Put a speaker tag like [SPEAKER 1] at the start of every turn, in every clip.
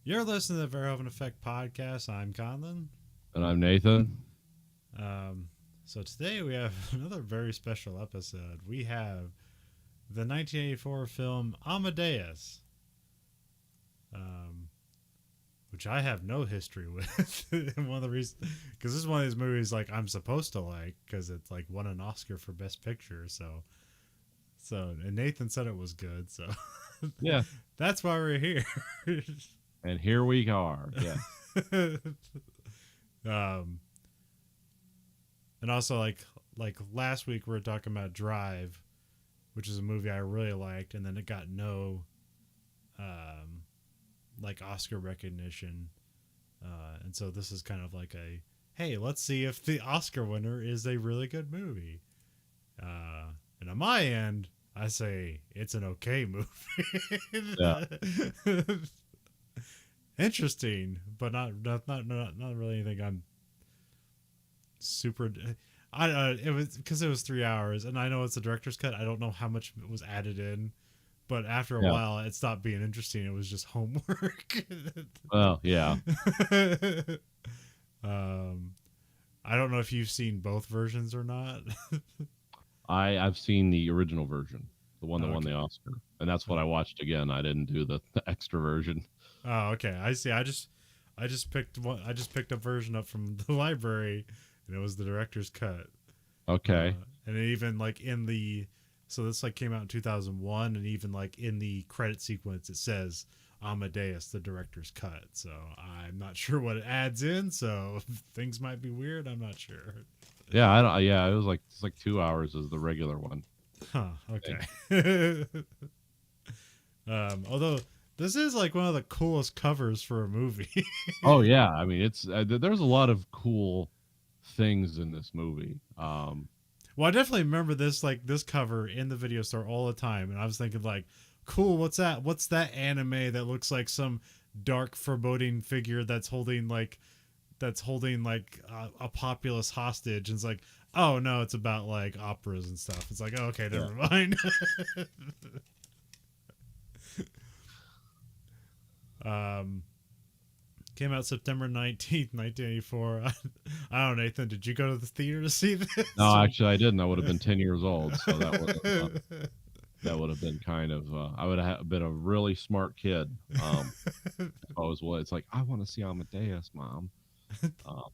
[SPEAKER 1] You're listening to the Verhoeven Effect podcast. I'm Conlon.
[SPEAKER 2] And I'm Nathan.
[SPEAKER 1] Um, so today we have another very special episode. We have the 1984 film Amadeus, um, which I have no history with. And one of the reasons, because this is one of these movies like I'm supposed to like because it's like won an Oscar for Best Picture. So and Nathan said it was good. So
[SPEAKER 2] Yeah.
[SPEAKER 1] that's why we're here.
[SPEAKER 2] And here we are. Yeah.
[SPEAKER 1] um, and also like last week we were talking about Drive, which is a movie I really liked, and then it got no like Oscar recognition, and so this is kind of like a hey, let's see if the Oscar winner is a really good movie. And on my end, I say it's an okay
[SPEAKER 2] Yeah.
[SPEAKER 1] movie. Interesting, but not really anything I'm super. It was because it was 3 hours, and I know it's a director's cut. I don't know how much was added in, but after a
[SPEAKER 2] Yeah.
[SPEAKER 1] while, it stopped being interesting. It was just homework.
[SPEAKER 2] Well, yeah.
[SPEAKER 1] um, I don't know if you've seen both versions or not.
[SPEAKER 2] I've seen the original version, the one that won
[SPEAKER 1] Okay.
[SPEAKER 2] the Oscar. And that's what I watched again. I didn't do the extra version.
[SPEAKER 1] Oh, okay. I see. I just picked one. I just picked a version up from the library, and it was the director's cut.
[SPEAKER 2] Okay.
[SPEAKER 1] And even like in the, so this like came out in 2001, and even like in the credit sequence, it says Amadeus, the director's cut. So I'm not sure what it adds in. So things might be weird. I'm not sure.
[SPEAKER 2] Yeah, I don't yeah, it was like it's like 2 hours is the regular one.
[SPEAKER 1] Huh.
[SPEAKER 2] I think.
[SPEAKER 1] Okay. Although this is like one of the coolest covers for a movie.
[SPEAKER 2] Oh yeah, I mean it's there's a lot of cool things in this movie.
[SPEAKER 1] Well, I definitely remember this cover in the video store all the time, and I was thinking like, cool, what's that? What's that anime that looks like some dark, foreboding figure that's holding like a populace hostage? And it's like, oh no, it's about like operas and stuff. It's like, oh, okay,
[SPEAKER 2] Yeah.
[SPEAKER 1] never mind. um, Came out September 19th, 1984. I don't know, Nathan. Did you go to the theater to see this?
[SPEAKER 2] No, actually I didn't. I would have been 10 years old, so that would have been kind of I would have been a really smart kid. If I was what it's like I want to see Amadeus, mom. Um,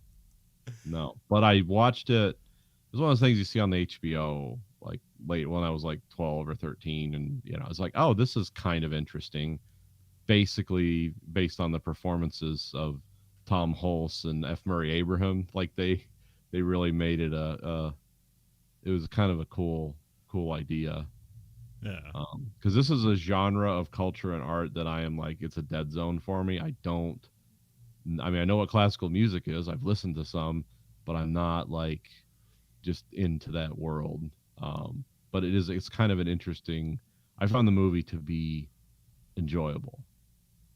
[SPEAKER 2] no, but I watched it. It was one of those things you see on the HBO like late when I was like 12 or 13, and I was like, oh, this is kind of interesting. Basically, based on the performances of Tom Hulce and F. Murray Abraham, like they really made it it was kind of a cool idea.
[SPEAKER 1] Yeah.
[SPEAKER 2] Because this is a genre of culture and art that I am like, it's a dead zone for me. I mean, I know what classical music is. I've listened to some, but I'm not like just into that world. But it's kind of an interesting. I found the movie to be enjoyable.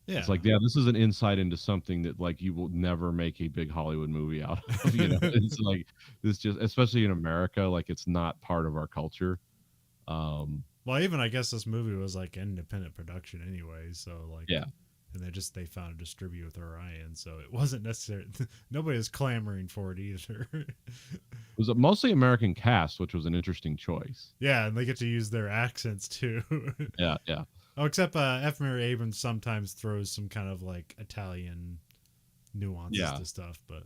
[SPEAKER 1] Yeah.
[SPEAKER 2] It's like, yeah, this is an insight into something that like you will never make a big Hollywood movie out of. It's like this just, especially in America, like it's not part of our culture. Um,
[SPEAKER 1] Well, even I guess this movie was like independent production anyway, so like,
[SPEAKER 2] yeah,
[SPEAKER 1] and they found a distributor with Orion, so it wasn't necessary. Nobody was clamoring for it either.
[SPEAKER 2] it was a mostly American cast, which was an interesting choice.
[SPEAKER 1] Yeah, and they get to use their accents too.
[SPEAKER 2] Yeah, yeah,
[SPEAKER 1] Oh, except F. Murray Abrams sometimes throws some kind of like Italian nuances
[SPEAKER 2] yeah.
[SPEAKER 1] to stuff, but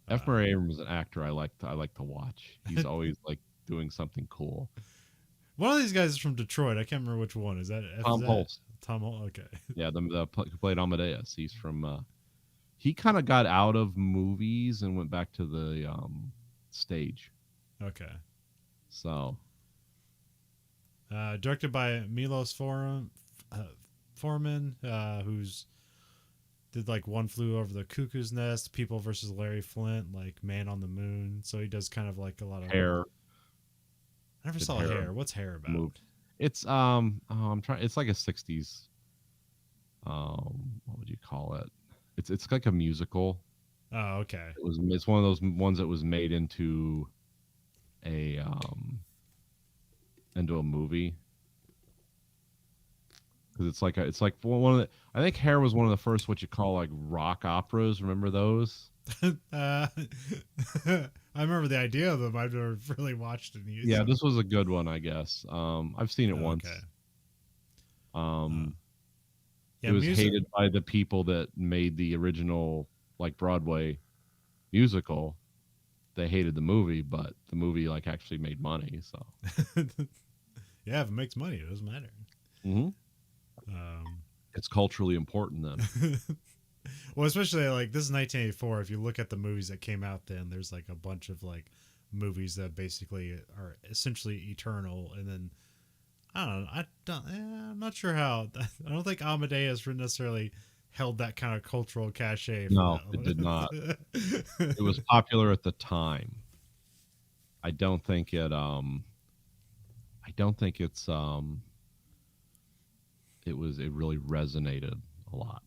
[SPEAKER 2] F.
[SPEAKER 1] uh,
[SPEAKER 2] Murray Abrams is an actor I like to watch. He's always like doing something cool.
[SPEAKER 1] one of these guys is from Detroit. I can't remember which one. Is
[SPEAKER 2] Tom
[SPEAKER 1] that
[SPEAKER 2] Hulce,
[SPEAKER 1] Tom? Okay.
[SPEAKER 2] yeah, who played Amadeus. He's from. He kind of got out of movies and went back to the stage.
[SPEAKER 1] Okay.
[SPEAKER 2] So
[SPEAKER 1] Directed by Milos Forman, who's did like One Flew Over the Cuckoo's Nest, People versus Larry Flint, like Man on the Moon. So he does kind of like a lot of.
[SPEAKER 2] Hair,
[SPEAKER 1] I never
[SPEAKER 2] did
[SPEAKER 1] saw
[SPEAKER 2] Hair
[SPEAKER 1] Hair. What's Hair about?
[SPEAKER 2] moved. It's I'm trying. It's like a '60s. What would you call it? It's like a musical.
[SPEAKER 1] Oh, okay.
[SPEAKER 2] It's one of those ones that was made a into a movie. because it's like one of the. I think Hair was one of the first what you call like rock operas. Remember those?
[SPEAKER 1] I remember the idea of them. I've never really watched any.
[SPEAKER 2] Yeah, this was a good one, I guess. I've seen it once.
[SPEAKER 1] Okay.
[SPEAKER 2] It was hated by the people that made the original like Broadway musical. They hated the movie, but the movie like actually made money. So
[SPEAKER 1] yeah, if it makes money, it doesn't matter.
[SPEAKER 2] mm-hmm. It's culturally important then.
[SPEAKER 1] Well, especially like this is 1984. If you look at the movies that came out then, there's like a bunch of like movies that basically are essentially eternal, and then I don't know. I'm not sure how. I don't think Amadeus necessarily held that kind of cultural cachet.
[SPEAKER 2] No, it did not. It was popular at the time. I don't think it. I don't think it's. It really resonated a lot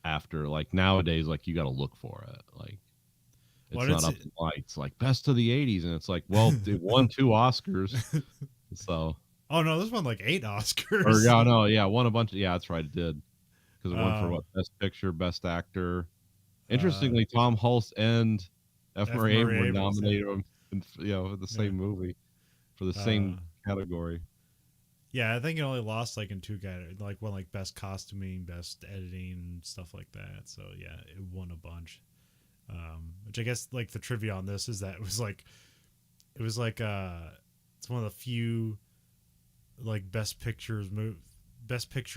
[SPEAKER 2] after like nowadays. Like you got to look for it. Like it's not up in lights. Like best of the '80s, and it's like, well, it won 2 Oscars. So.
[SPEAKER 1] Oh no, this won like 8 Oscars.
[SPEAKER 2] Or yeah, no, yeah, won a bunch. Yeah, that's right, it did. Because it won for what? Best Picture, Best Actor. Interestingly, Tom Hulce and F. Murray Abraham were nominated in, the same movie for the same category.
[SPEAKER 1] Yeah, I think it only lost like in 2 categories, like won like Best Costuming, Best Editing, stuff like that. So yeah, it won a bunch. Which I guess like the trivia on this is that it was like it's one of the few like Best Picture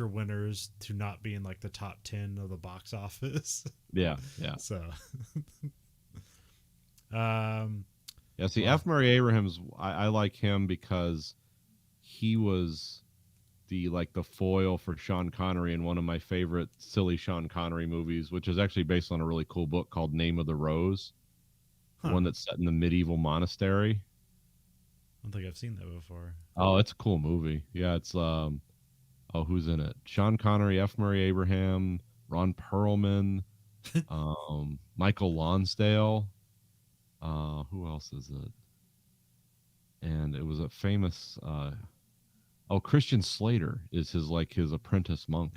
[SPEAKER 1] winners to not be in like the top 10 of the box office.
[SPEAKER 2] Yeah.
[SPEAKER 1] So
[SPEAKER 2] see, F. Murray Abraham's I like him because he was the foil for Sean Connery in one of my favorite silly Sean Connery movies, which is actually based on a really cool book called Name of the Rose. One that's set in the medieval monastery.
[SPEAKER 1] I don't think I've seen that before.
[SPEAKER 2] Oh, it's a cool movie. Yeah, it's who's in it? Sean Connery, F. Murray Abraham, Ron Perlman, Michael Lonsdale. Who else is it? And it was a famous Christian Slater is his apprentice monk.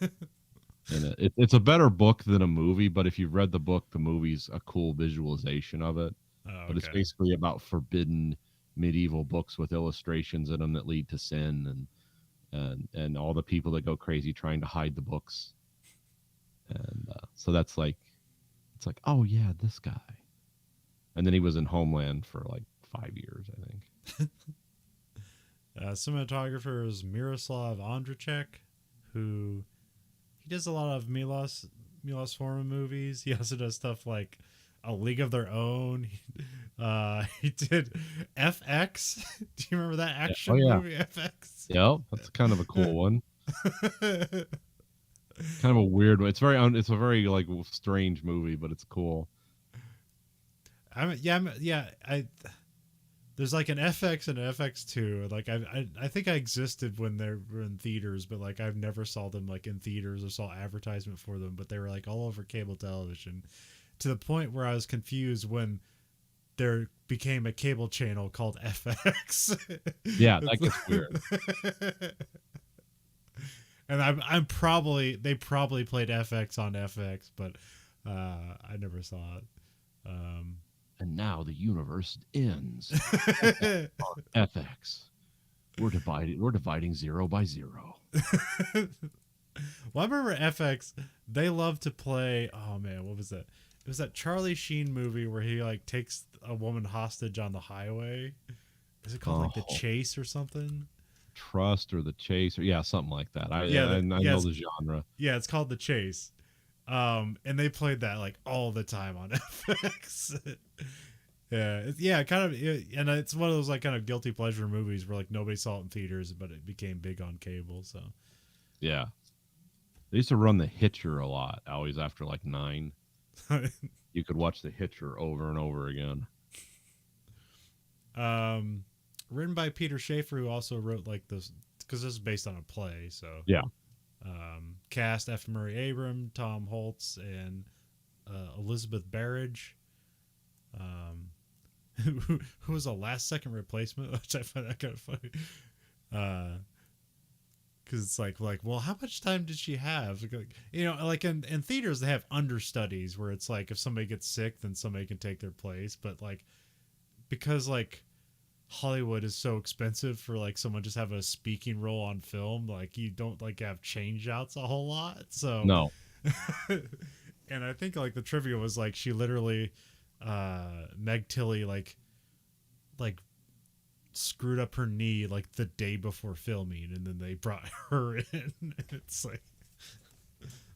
[SPEAKER 2] And it's a better book than a movie, but if you've read the book, the movie's a cool visualization of it. But it's basically about forbidden medieval books with illustrations in them that lead to sin and all the people that go crazy trying to hide the books. And so that's like, it's like, oh yeah, this guy. And then he was in Homeland for like 5 years, I think.
[SPEAKER 1] Cinematographer is Miroslav Ondracek, who he does a lot of Milos Forman movies. He also does stuff like A League of Their Own. He did FX. Do you remember that action movie, FX?
[SPEAKER 2] Yep, that's kind of a cool one. Kind of a weird one. It's a very like strange movie, but it's cool.
[SPEAKER 1] There's like an FX and an FX2. Like I think I existed when they were in theaters, but like I've never saw them like in theaters or saw advertisement for them. But they were like all over cable television, to the point where I was confused when there became a cable channel called FX.
[SPEAKER 2] Yeah, that gets weird.
[SPEAKER 1] And they probably played FX on FX, but I never saw it.
[SPEAKER 2] And now the universe ends. FX. We're dividing 0 by 0.
[SPEAKER 1] Well, I remember FX. They love to play. Oh man, what was that? It was that Charlie Sheen movie where he like takes a woman hostage on the highway. Is it called like The Chase or something?
[SPEAKER 2] Trust or The Chase, or something like that. I know the genre. Yeah,
[SPEAKER 1] it's called The Chase. And they played that like all the time on FX. Kind of, and it's one of those like kind of guilty pleasure movies where like nobody saw it in theaters, but it became big on cable. So
[SPEAKER 2] yeah, they used to run The Hitcher a lot. Always after like 9, you could watch The Hitcher over and over again.
[SPEAKER 1] Written by Peter Schaefer, who also wrote like this, because this is based on a play. So
[SPEAKER 2] yeah.
[SPEAKER 1] Cast F. Murray Abraham, Tom Hulce, and Elizabeth Barrage, who was a last-second replacement, which I find that kind of funny. because it's like, well, how much time did she have? You know, like in theaters they have understudies where it's like if somebody gets sick, then somebody can take their place. But like because like Hollywood is so expensive for like someone just have a speaking role on film, like you don't like have change outs a whole lot. So
[SPEAKER 2] No.
[SPEAKER 1] and I think like the trivia was like she literally Meg Tilly like screwed up her knee like the day before filming, and then they brought her in. It's like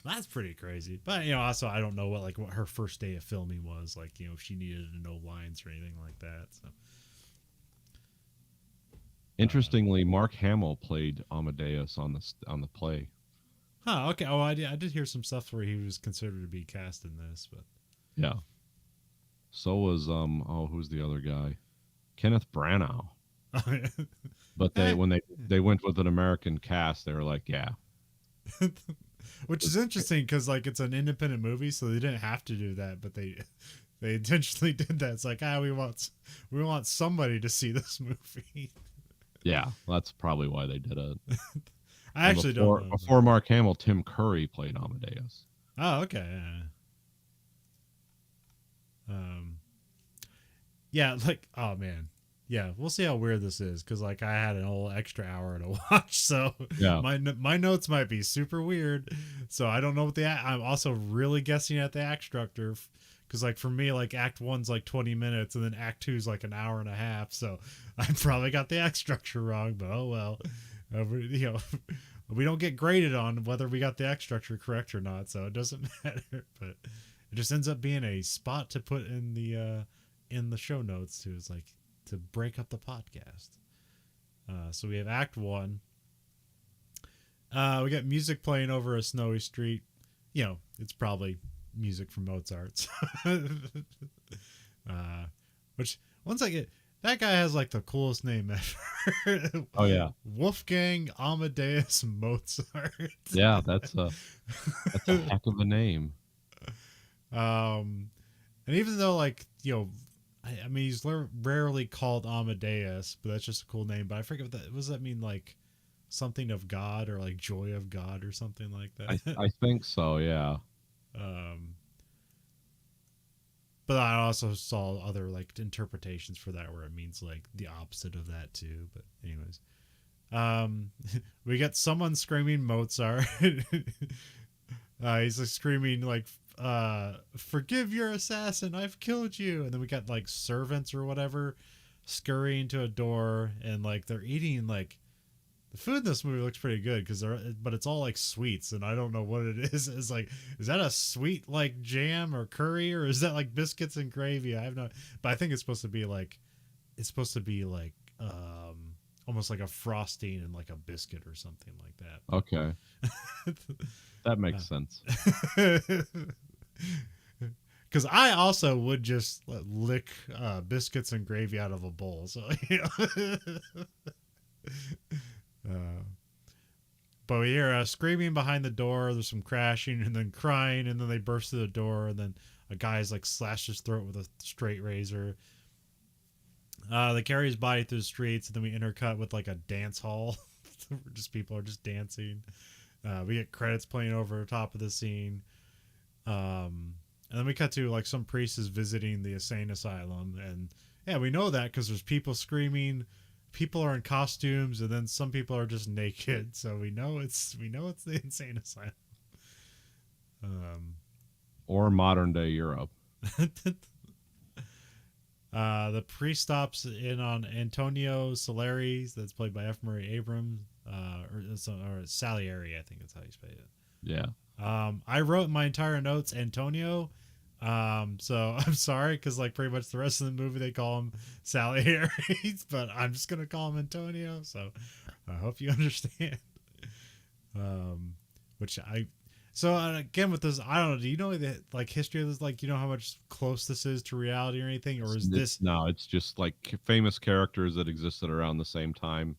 [SPEAKER 1] that's pretty crazy. But you know, also I don't know what her first day of filming was like. You know, if she needed to know lines or anything like that. So
[SPEAKER 2] Interestingly, Mark Hamill played Amadeus on the play.
[SPEAKER 1] huh? Okay. Oh, I did hear some stuff where he was considered to be cast in this, but
[SPEAKER 2] Yeah. So was who's the other guy? Kenneth Branagh. But when they went with an American cast, they were like, yeah.
[SPEAKER 1] Which is interesting because like it's an independent movie, so they didn't have to do that, but they intentionally did that. It's like we want somebody to see this movie.
[SPEAKER 2] Yeah, that's probably why they did it.
[SPEAKER 1] I actually don't know.
[SPEAKER 2] Before Mark Hamill, Tim Curry played Amadeus.
[SPEAKER 1] Oh, okay. Yeah, like oh man. Yeah, we'll see how weird this is because like I had an whole extra hour to watch, so
[SPEAKER 2] Yeah.
[SPEAKER 1] my notes might be super weird. So I don't know what I'm also really guessing at the act structure because like for me like Act 1's like 20 minutes and then Act 2's like an hour and a half. So I probably got the act structure wrong, but oh well. You know, we don't get graded on whether we got the act structure correct or not, so it doesn't matter. But it just ends up being a spot to put in the show notes too. It's like to break up the podcast. So we have Act 1. We got music playing over a snowy street. You know, it's probably music from Mozart. Which once I get that guy has like the coolest name ever.
[SPEAKER 2] Oh yeah,
[SPEAKER 1] Wolfgang Amadeus Mozart.
[SPEAKER 2] Yeah, that's a heck of a name.
[SPEAKER 1] And even though like you know, I mean he's rarely called Amadeus, but that's just a cool name. But I forget what does that mean, like something of God or like joy of God or something like that.
[SPEAKER 2] I think so. Yeah.
[SPEAKER 1] But I also saw other like interpretations for that where it means like the opposite of that too. But anyways, we got someone screaming Mozart. He's like screaming like, "Forgive your assassin! I've killed you!" And then we got like servants or whatever scurrying to a door, and like they're eating like. The food in this movie looks pretty good but it's all like sweets, and I don't know what it is. It's like, is that a sweet like jam or curry, or is that like biscuits and gravy? I have no, but I think it's supposed to be like almost like a frosting and like a biscuit or something like that.
[SPEAKER 2] Okay, that makes sense.
[SPEAKER 1] Because I also would just lick biscuits and gravy out of a bowl. So you know. But we hear screaming behind the door. There's some crashing and then crying, and then they burst through the door, and then a guy's like slashed his throat with a straight razor. They carry his body through the streets, and then we intercut with like a dance hall. Just people are just dancing. We get credits playing over the top of the scene. And then we cut to like some priest is visiting the insane asylum, and yeah, we know that because there's people screaming. People are in costumes, and then some people are just naked, so we know it's the insane asylum.
[SPEAKER 2] Or modern day Europe.
[SPEAKER 1] The priest stops in on Antonio Salieri, that's played by F. Murray Abrams, or Salieri, I think that's how you say it.
[SPEAKER 2] Yeah.
[SPEAKER 1] I wrote my entire notes Antonio. So I'm sorry because like pretty much the rest of the movie they call him Salieri, but I'm just gonna call him Antonio. So I hope you understand. Again with this, I don't know. Do you know the like history of this? Like, you know how much close this is to reality or anything, or is this?
[SPEAKER 2] No, it's just like famous characters that existed around the same time.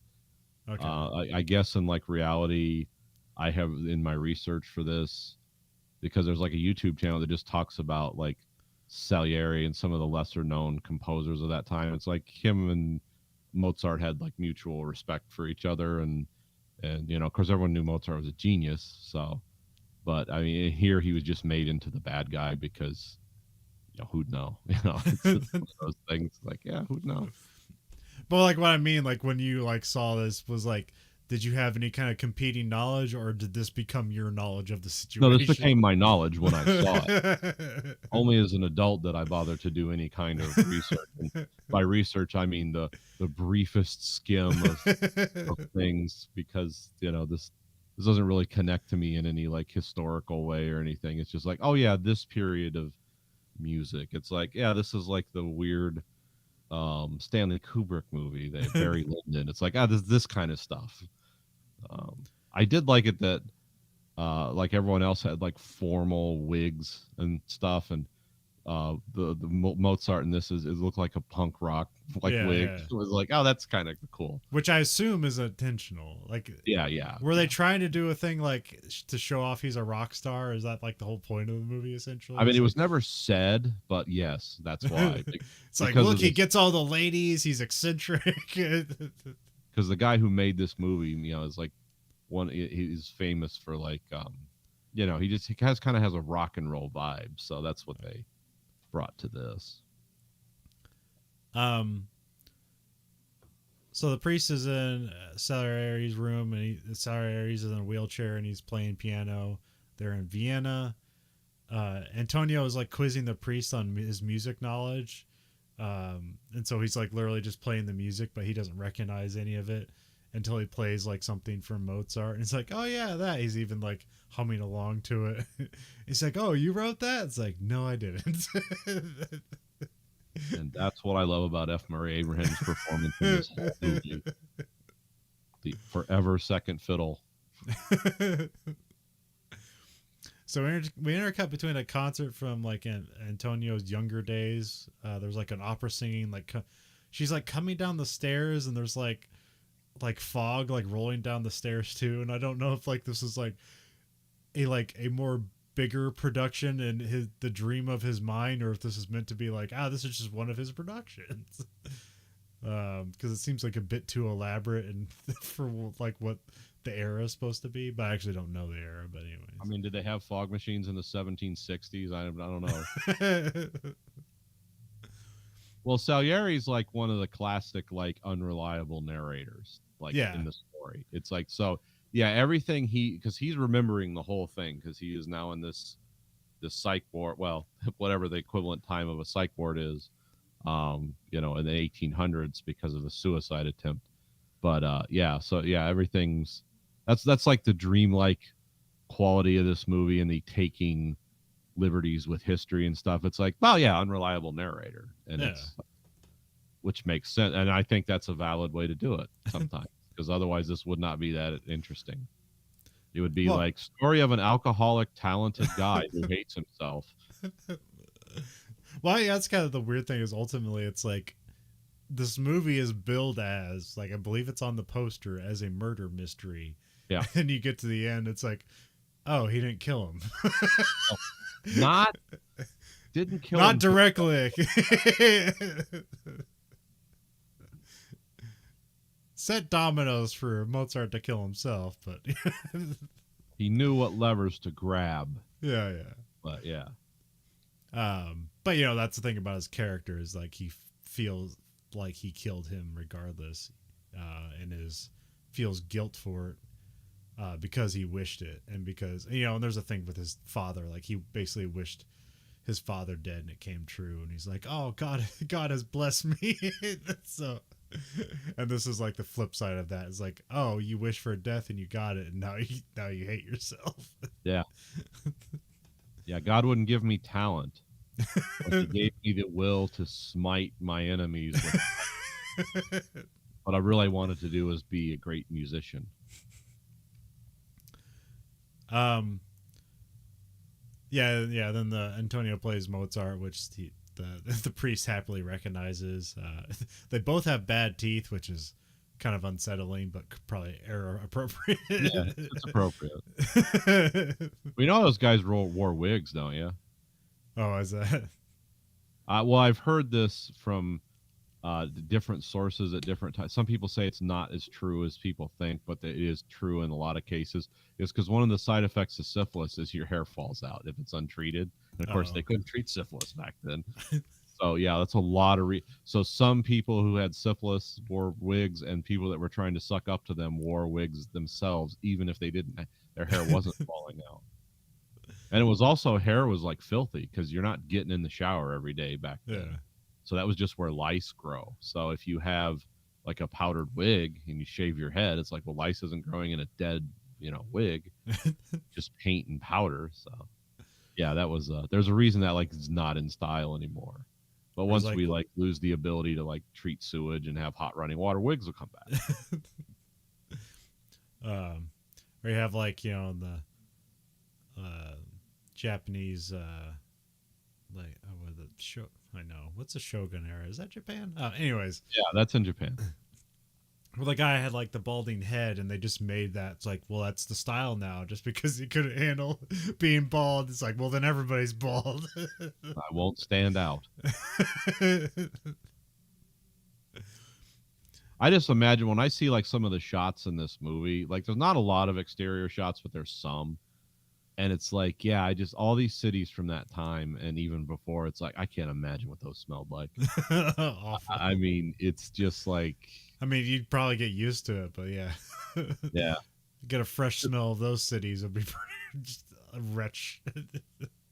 [SPEAKER 1] Okay.
[SPEAKER 2] I guess in like reality, I have in my research for this. Because there's like a YouTube channel that just talks about like Salieri and some of the lesser known composers of that time. It's like him and Mozart had like mutual respect for each other, and and of course everyone knew Mozart was a genius. So, but I mean, here he was just made into the bad guy because who'd know? It's just one of those things. Like, yeah, who'd know?
[SPEAKER 1] But like what I mean, like when you like saw this, was like, did you have any kind of competing knowledge, or did this become your knowledge of the
[SPEAKER 2] No,
[SPEAKER 1] situation?
[SPEAKER 2] this became my knowledge when I saw it. Only as an adult did I bother to do any kind of research. And by research, I mean the briefest skim of things, because this doesn't really connect to me in any like historical way or anything. It's just like, oh yeah, this period of music. It's like, yeah, this is like the weird Stanley Kubrick movie, that Barry Lyndon. It's like, this kind of stuff. I did like it that like everyone else had like formal wigs and stuff, and the Mozart in this it looked like a punk rock like wig. It was like, oh, that's kind of cool.
[SPEAKER 1] Which I assume is intentional. Like,
[SPEAKER 2] yeah.
[SPEAKER 1] Were they trying to do a thing like to show off he's a rock star? Is that like the whole point of the movie essentially?
[SPEAKER 2] I mean, it was never said, but yes, that's why.
[SPEAKER 1] It's like, look, he gets all the ladies. He's eccentric.
[SPEAKER 2] Because the guy who made this movie, is like he's famous for like he kind of has a rock and roll vibe, so that's what they brought to this.
[SPEAKER 1] So the priest is in Salieri's room, and Salieri's in a wheelchair, and he's playing piano. They're in Vienna. Antonio is like quizzing the priest on his music knowledge, and so he's like literally just playing the music, but he doesn't recognize any of it until he plays like something from Mozart, and it's like, oh yeah, that. He's even like humming along to it. He's like, oh, you wrote that? It's like, no, I didn't.
[SPEAKER 2] And that's what I love about F. Murray Abraham's performance in this whole movie. The forever second fiddle.
[SPEAKER 1] So we intercut between a concert from like Antonio's younger days. There's like an opera singing, like she's like coming down the stairs, and there's like fog like rolling down the stairs too. And I don't know if like this is like a more bigger production in the dream of his mind, or if this is meant to be like, this is just one of his productions. Because it seems like a bit too elaborate and for like what the era is supposed to be, but I actually don't know the era. But anyways,
[SPEAKER 2] I mean, did they have fog machines in the 1760s? I don't know. Well, Salieri's like one of the classic like unreliable narrators, like in the story. It's like, so yeah, everything because he's remembering the whole thing, because he is now in this psych ward, well, whatever the equivalent time of a psych ward is, in the 1800s because of a suicide attempt. But everything's that's like the dreamlike quality of this movie, and the taking liberties with history and stuff. It's like, well, yeah, unreliable narrator, and it's, which makes sense, and I think that's a valid way to do it sometimes, because otherwise this would not be that interesting. It would be like story of an alcoholic talented guy who hates himself.
[SPEAKER 1] Well, yeah, that's kind of the weird thing, is ultimately it's like this movie is billed as, like, I believe it's on the poster, as a murder mystery.
[SPEAKER 2] Yeah.
[SPEAKER 1] And you get to the end, it's like, oh, he didn't kill him.
[SPEAKER 2] Didn't kill
[SPEAKER 1] not
[SPEAKER 2] him.
[SPEAKER 1] Directly. Set dominoes for Mozart to kill himself, but
[SPEAKER 2] he knew what levers to grab.
[SPEAKER 1] Yeah.
[SPEAKER 2] But yeah.
[SPEAKER 1] But that's the thing about his character, is like he feels like he killed him regardless, and feels guilt for it, because he wished it, and because and there's a thing with his father, like he basically wished his father dead, and it came true, and he's like, oh, God has blessed me. So, and this is like the flip side of that. It's like, oh, you wish for death and you got it, and now you hate yourself.
[SPEAKER 2] Yeah. Yeah, God wouldn't give me talent, but he gave me the will to smite my enemies with what I really wanted to do was be a great musician.
[SPEAKER 1] Then the Antonio plays Mozart, which the priest happily recognizes. They both have bad teeth, which is kind of unsettling, but probably era appropriate.
[SPEAKER 2] Yeah, it's appropriate. We know those guys wore wigs, don't you?
[SPEAKER 1] Oh, is that?
[SPEAKER 2] Well, I've heard this from different sources at different times. Some people say it's not as true as people think, but it is true in a lot of cases. Is because one of the side effects of syphilis is your hair falls out if it's untreated. And of course,
[SPEAKER 1] Oh.
[SPEAKER 2] they couldn't treat syphilis back then. So yeah, that's a lot of so some people who had syphilis wore wigs, and people that were trying to suck up to them wore wigs themselves, even if they didn't. Their hair wasn't falling out. And it was also hair was like filthy because you're not getting in the shower every day back then.
[SPEAKER 1] Yeah.
[SPEAKER 2] So that was just where lice grow. So if you have like a powdered wig and you shave your head, it's like, well, lice isn't growing in a dead, wig, just paint and powder. So yeah, that was there's a reason that like is not in style anymore. But once
[SPEAKER 1] like,
[SPEAKER 2] we like lose the ability to like treat sewage and have hot running water, wigs will come back.
[SPEAKER 1] Or you have like, the Japanese like what the show I know. What's the Shogun era? Is that Japan? Anyways.
[SPEAKER 2] Yeah, that's in Japan.
[SPEAKER 1] Well, the guy had like the balding head, and they just made that. It's like, well, that's the style now. Just because he couldn't handle being bald, it's like, well, then everybody's bald.
[SPEAKER 2] I won't stand out. I just imagine when I see like some of the shots in this movie, like there's not a lot of exterior shots, but there's some. And it's like, yeah, all these cities from that time and even before, it's like, I can't imagine what those smelled like.
[SPEAKER 1] Awful.
[SPEAKER 2] I mean, it's just like.
[SPEAKER 1] I mean, you'd probably get used to it, but yeah.
[SPEAKER 2] Yeah.
[SPEAKER 1] Get a fresh smell of those cities would be just a wretch.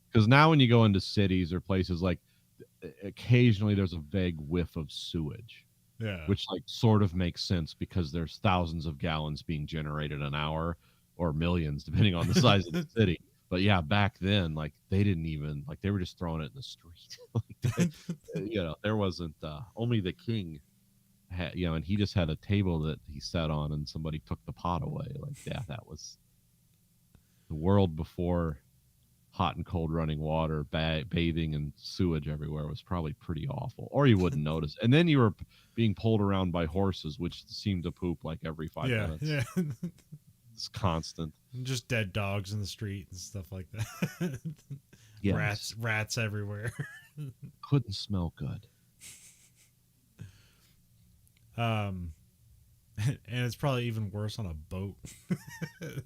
[SPEAKER 2] Because now when you go into cities or places, like occasionally there's a vague whiff of sewage.
[SPEAKER 1] Yeah.
[SPEAKER 2] Which like sort of makes sense because there's thousands of gallons being generated an hour. Or millions, depending on the size of the city. But yeah, back then, like they didn't even like they were just throwing it in the street. There wasn't only the king had, and he just had a table that he sat on, and somebody took the pot away. Like, yeah, that was the world before hot and cold running water, bathing, and sewage everywhere was probably pretty awful. Or you wouldn't notice. And then you were being pulled around by horses, which seemed to poop like every 5 minutes.
[SPEAKER 1] Yeah.
[SPEAKER 2] It's constant.
[SPEAKER 1] Just dead dogs in the street and stuff like that.
[SPEAKER 2] Yes.
[SPEAKER 1] Rats everywhere.
[SPEAKER 2] Couldn't smell good.
[SPEAKER 1] And it's probably even worse on a boat.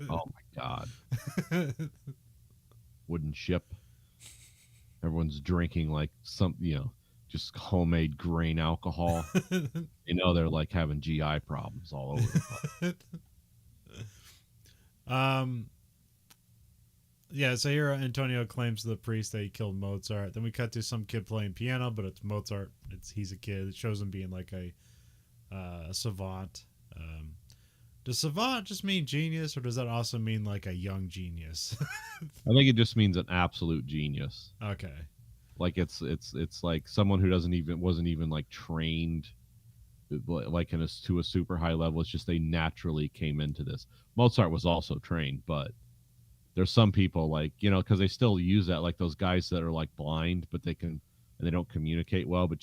[SPEAKER 2] Oh my god. Wooden ship. Everyone's drinking like some, just homemade grain alcohol. They're like having GI problems all over the place.
[SPEAKER 1] Yeah, so here Antonio claims to the priest that he killed Mozart. Then we cut to some kid playing piano, but it's Mozart. He's a kid. It shows him being like a savant. Does savant just mean genius, or does that also mean like a young genius?
[SPEAKER 2] I think it just means an absolute genius.
[SPEAKER 1] Okay.
[SPEAKER 2] Like it's like someone who wasn't even like trained like to a super high level. It's just they naturally came into this. Mozart was also trained, but there's some people like, because they still use that, like those guys that are like blind, but they don't communicate well, but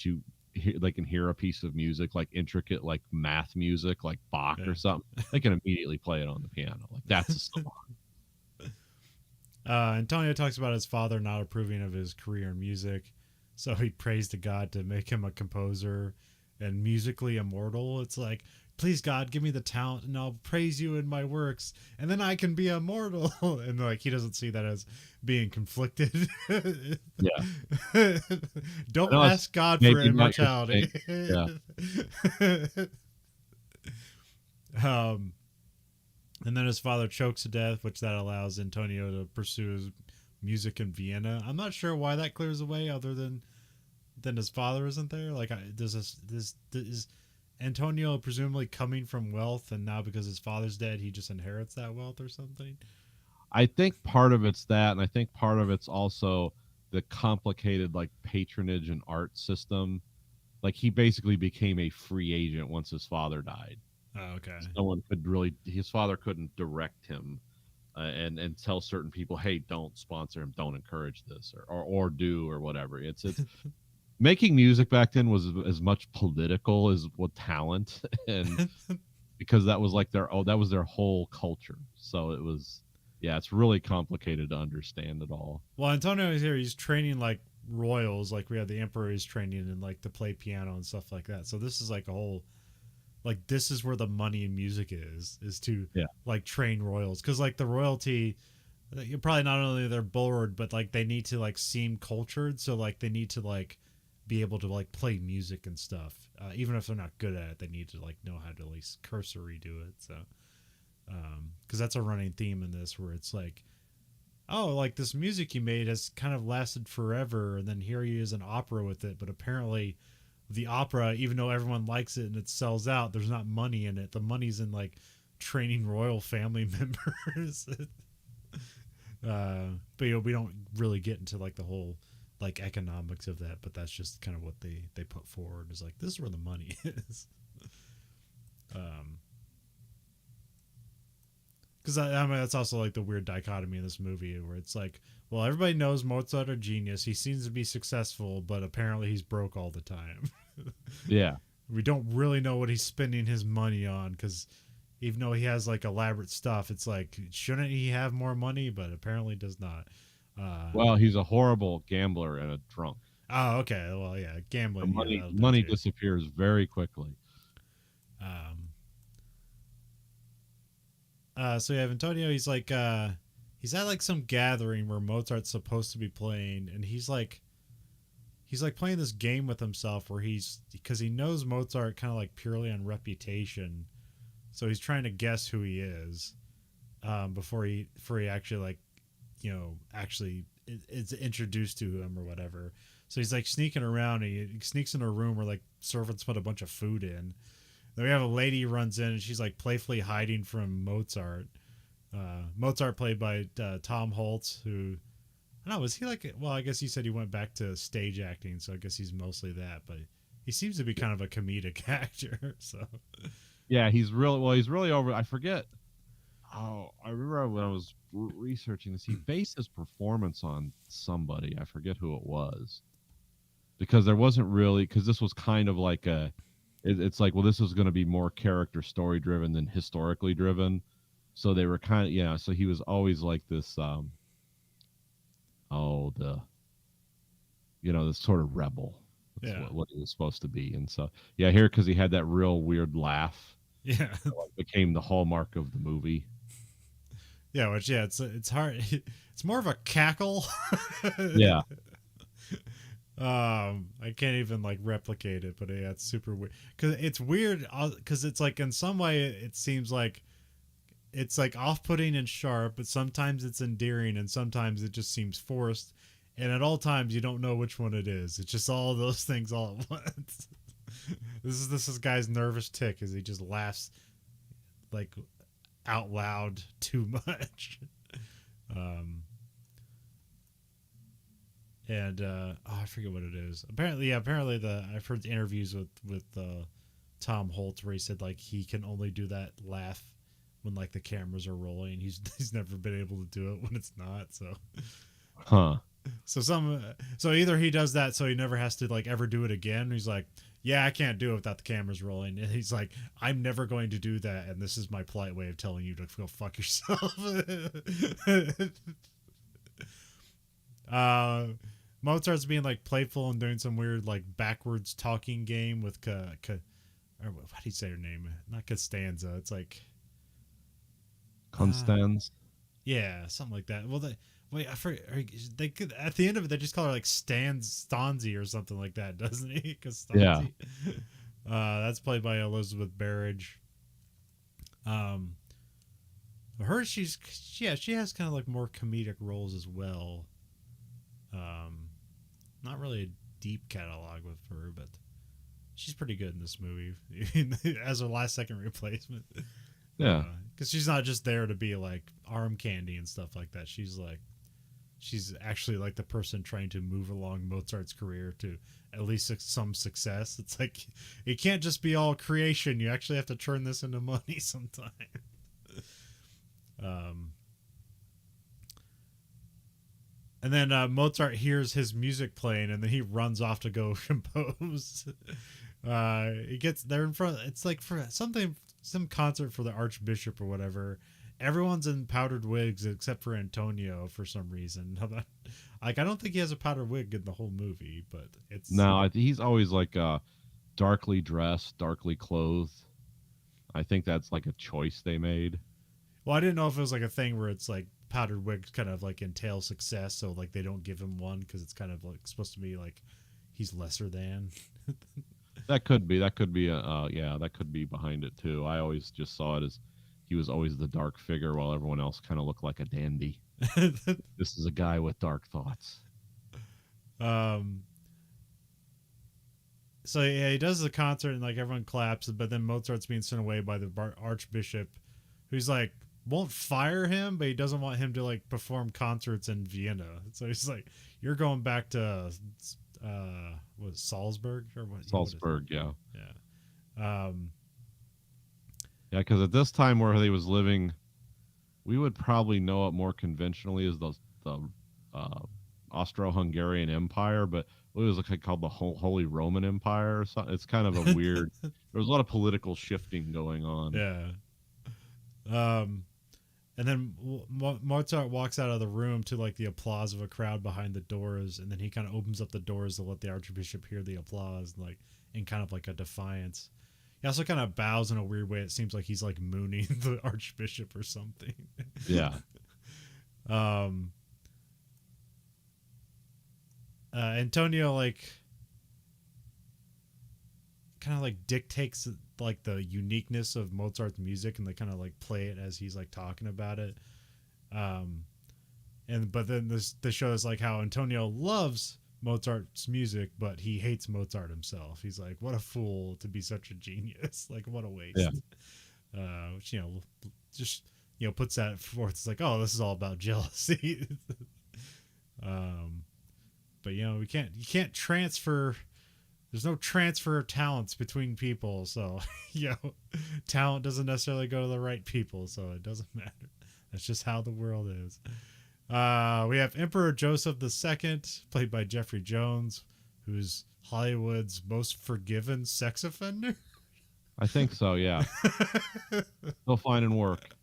[SPEAKER 2] they can hear a piece of music, like intricate, like math music, like Bach or something. They can immediately play it on the piano. Like that's a savant.
[SPEAKER 1] Antonio talks about his father not approving of his career in music, so he prays to God to make him a composer and musically immortal. It's like, please God, give me the talent and I'll praise you in my works and then I can be immortal. And like, he doesn't see that as being conflicted.
[SPEAKER 2] Yeah.
[SPEAKER 1] Don't ask God for immortality.
[SPEAKER 2] Yeah.
[SPEAKER 1] And then his father chokes to death, which that allows Antonio to pursue his music in Vienna. I'm not sure why that clears away other than his father isn't there. Like, is Antonio presumably coming from wealth, and now because his father's dead, he just inherits that wealth or something?
[SPEAKER 2] I think part of it's that, and I think part of it's also the complicated like patronage and art system. Like he basically became a free agent once his father died.
[SPEAKER 1] Oh, okay.
[SPEAKER 2] His father couldn't direct him and tell certain people, hey, don't sponsor him, don't encourage this, or do, or whatever. It's making music back then was as much political as what talent, and because that was like their whole culture. So it was, yeah, it's really complicated to understand it all.
[SPEAKER 1] Well, Antonio is here. He's training like royals. Like we have the emperor's training and like to play piano and stuff like that. So this is like a whole, like this is where the money in music is to
[SPEAKER 2] Yeah.
[SPEAKER 1] like train royals, because like the royalty, you're probably not only they're bored, but like they need to like seem cultured, so like they need to like be able to like play music and stuff, even if they're not good at it. They need to like know how to at least cursory do it. So because that's a running theme in this, where it's like, oh, like this music you made has kind of lasted forever, and then here he is an opera with it, but apparently the opera, even though everyone likes it and it sells out, there's not money in it. The money's in like training royal family members. But you know, we don't really get into like the whole like economics of that, but that's just kind of what they put forward, is like this is where the money is. Because I mean that's also like the weird dichotomy in this movie, where it's like, well, everybody knows Mozart a genius, he seems to be successful, but apparently he's broke all the time.
[SPEAKER 2] Yeah.
[SPEAKER 1] We don't really know what he's spending his money on, because even though he has like elaborate stuff, it's like, shouldn't he have more money? But apparently does not.
[SPEAKER 2] Well, he's a horrible gambler and a drunk.
[SPEAKER 1] Oh, okay. Well, yeah,
[SPEAKER 2] The
[SPEAKER 1] gambling.
[SPEAKER 2] money
[SPEAKER 1] Yeah,
[SPEAKER 2] money disappears very quickly.
[SPEAKER 1] So you have Antonio. He's like, he's at like some gathering where Mozart's supposed to be playing, and he's like playing this game with himself, where because he knows Mozart kind of like purely on reputation, so he's trying to guess who he is, before he actually like, you know, actually is introduced to him or whatever. So he's like sneaking around. And he sneaks in a room where like servants put a bunch of food in. Then we have a lady who runs in, and she's like playfully hiding from Mozart. Mozart played by Tom Holtz, who, I don't know, was he like, well, I guess he said he went back to stage acting, so I guess he's mostly that, but he seems to be kind of a comedic actor. So
[SPEAKER 2] Yeah, he's really over. I forget. Oh, I remember when I was researching this, he based his performance on somebody. I forget who it was, because there wasn't really, because this was kind of like it's like, well, this is going to be more character story driven than historically driven. So they were kind of, yeah. So he was always like this, this sort of rebel. That's
[SPEAKER 1] yeah,
[SPEAKER 2] what he was supposed to be. And so, yeah, here, because he had that real weird laugh,
[SPEAKER 1] yeah,
[SPEAKER 2] like, became the hallmark of the movie.
[SPEAKER 1] yeah. Which, yeah, it's hard. It's more of a cackle.
[SPEAKER 2] Yeah.
[SPEAKER 1] I can't even like replicate it, but yeah, it's super weird, because it's weird, because it's like in some way it seems like it's like off-putting and sharp, but sometimes it's endearing and sometimes it just seems forced, and at all times you don't know which one it is. It's just all of those things all at once. This is guy's nervous tick, as he just laughs like out loud too much. And I forget what it is. Apparently I've heard the interviews with Tom Holtz, where he said like he can only do that laugh when like the cameras are rolling. He's never been able to do it when it's not. So, so either he does that so he never has to like ever do it again. He's like, yeah, I can't do it without the cameras rolling. And he's like, I'm never going to do that, and this is my polite way of telling you to go fuck yourself. Mozart's being like playful and doing some weird like backwards talking game with or how do you say her name? Not Costanza. It's like
[SPEAKER 2] Constance.
[SPEAKER 1] Yeah, something like that. Well, I forget. They could, at the end of it, they just call her like Stanzi or something like that, doesn't he? Costanzi. Yeah. That's played by Elizabeth Barrage. Her, she has kind of like more comedic roles as well. Not really a deep catalog with her, but she's pretty good in this movie as her last second replacement.
[SPEAKER 2] Yeah,
[SPEAKER 1] because she's not just there to be like arm candy and stuff like that. She's actually like the person trying to move along Mozart's career to at least some success. It's like, it can't just be all creation. You actually have to turn this into money sometime. And then Mozart hears his music playing, and then he runs off to go compose. He gets there in front. It's like for some concert for the Archbishop or whatever, everyone's in powdered wigs except for Antonio for some reason. Like I don't think he has a powdered wig in the whole movie, but it's
[SPEAKER 2] No, he's always like darkly dressed, darkly clothed. I think that's like a choice they made.
[SPEAKER 1] well, I didn't know if it was like a thing where it's like powdered wigs kind of like entail success, so like they don't give him one because it's kind of like supposed to be like he's lesser than.
[SPEAKER 2] That could be. That could be. Yeah, that could be behind it too. I always just saw it as he was always the dark figure, while everyone else kind of looked like a dandy. This is a guy with dark thoughts.
[SPEAKER 1] So yeah, he does the concert and like everyone claps, but then Mozart's being sent away by the archbishop, who's like won't fire him, but he doesn't want him to like perform concerts in Vienna. So he's like, "You're going back to what Salzburg or what?"
[SPEAKER 2] Salzburg, yeah,
[SPEAKER 1] yeah.
[SPEAKER 2] Yeah, because at this time where he was living, we would probably know it more conventionally as the Austro-Hungarian Empire, but it was like called the Holy Roman Empire or something. It's kind of a weird. There was a lot of political shifting going on.
[SPEAKER 1] Yeah. And then Mozart walks out of the room to like the applause of a crowd behind the doors, and then he kind of opens up the doors to let the archbishop hear the applause, like in kind of like a defiance. He also kind of bows in a weird way. It seems like he's like mooning the archbishop or something.
[SPEAKER 2] Yeah.
[SPEAKER 1] Antonio like kind of like dictates like the uniqueness of Mozart's music, and they kind of like play it as he's like talking about it. But then the show is like how Antonio loves Mozart's music, but he hates Mozart himself. He's like, what a fool to be such a genius. Like, what a waste.
[SPEAKER 2] Yeah.
[SPEAKER 1] Which, just, puts that forth. It's like, oh, this is all about jealousy. But you can't transfer. There's no transfer of talents between people. So, talent doesn't necessarily go to the right people. So it doesn't matter. That's just how the world is. We have Emperor Joseph II, played by Jeffrey Jones, who's Hollywood's most forgiven sex offender.
[SPEAKER 2] I think so, yeah. He'll find and work.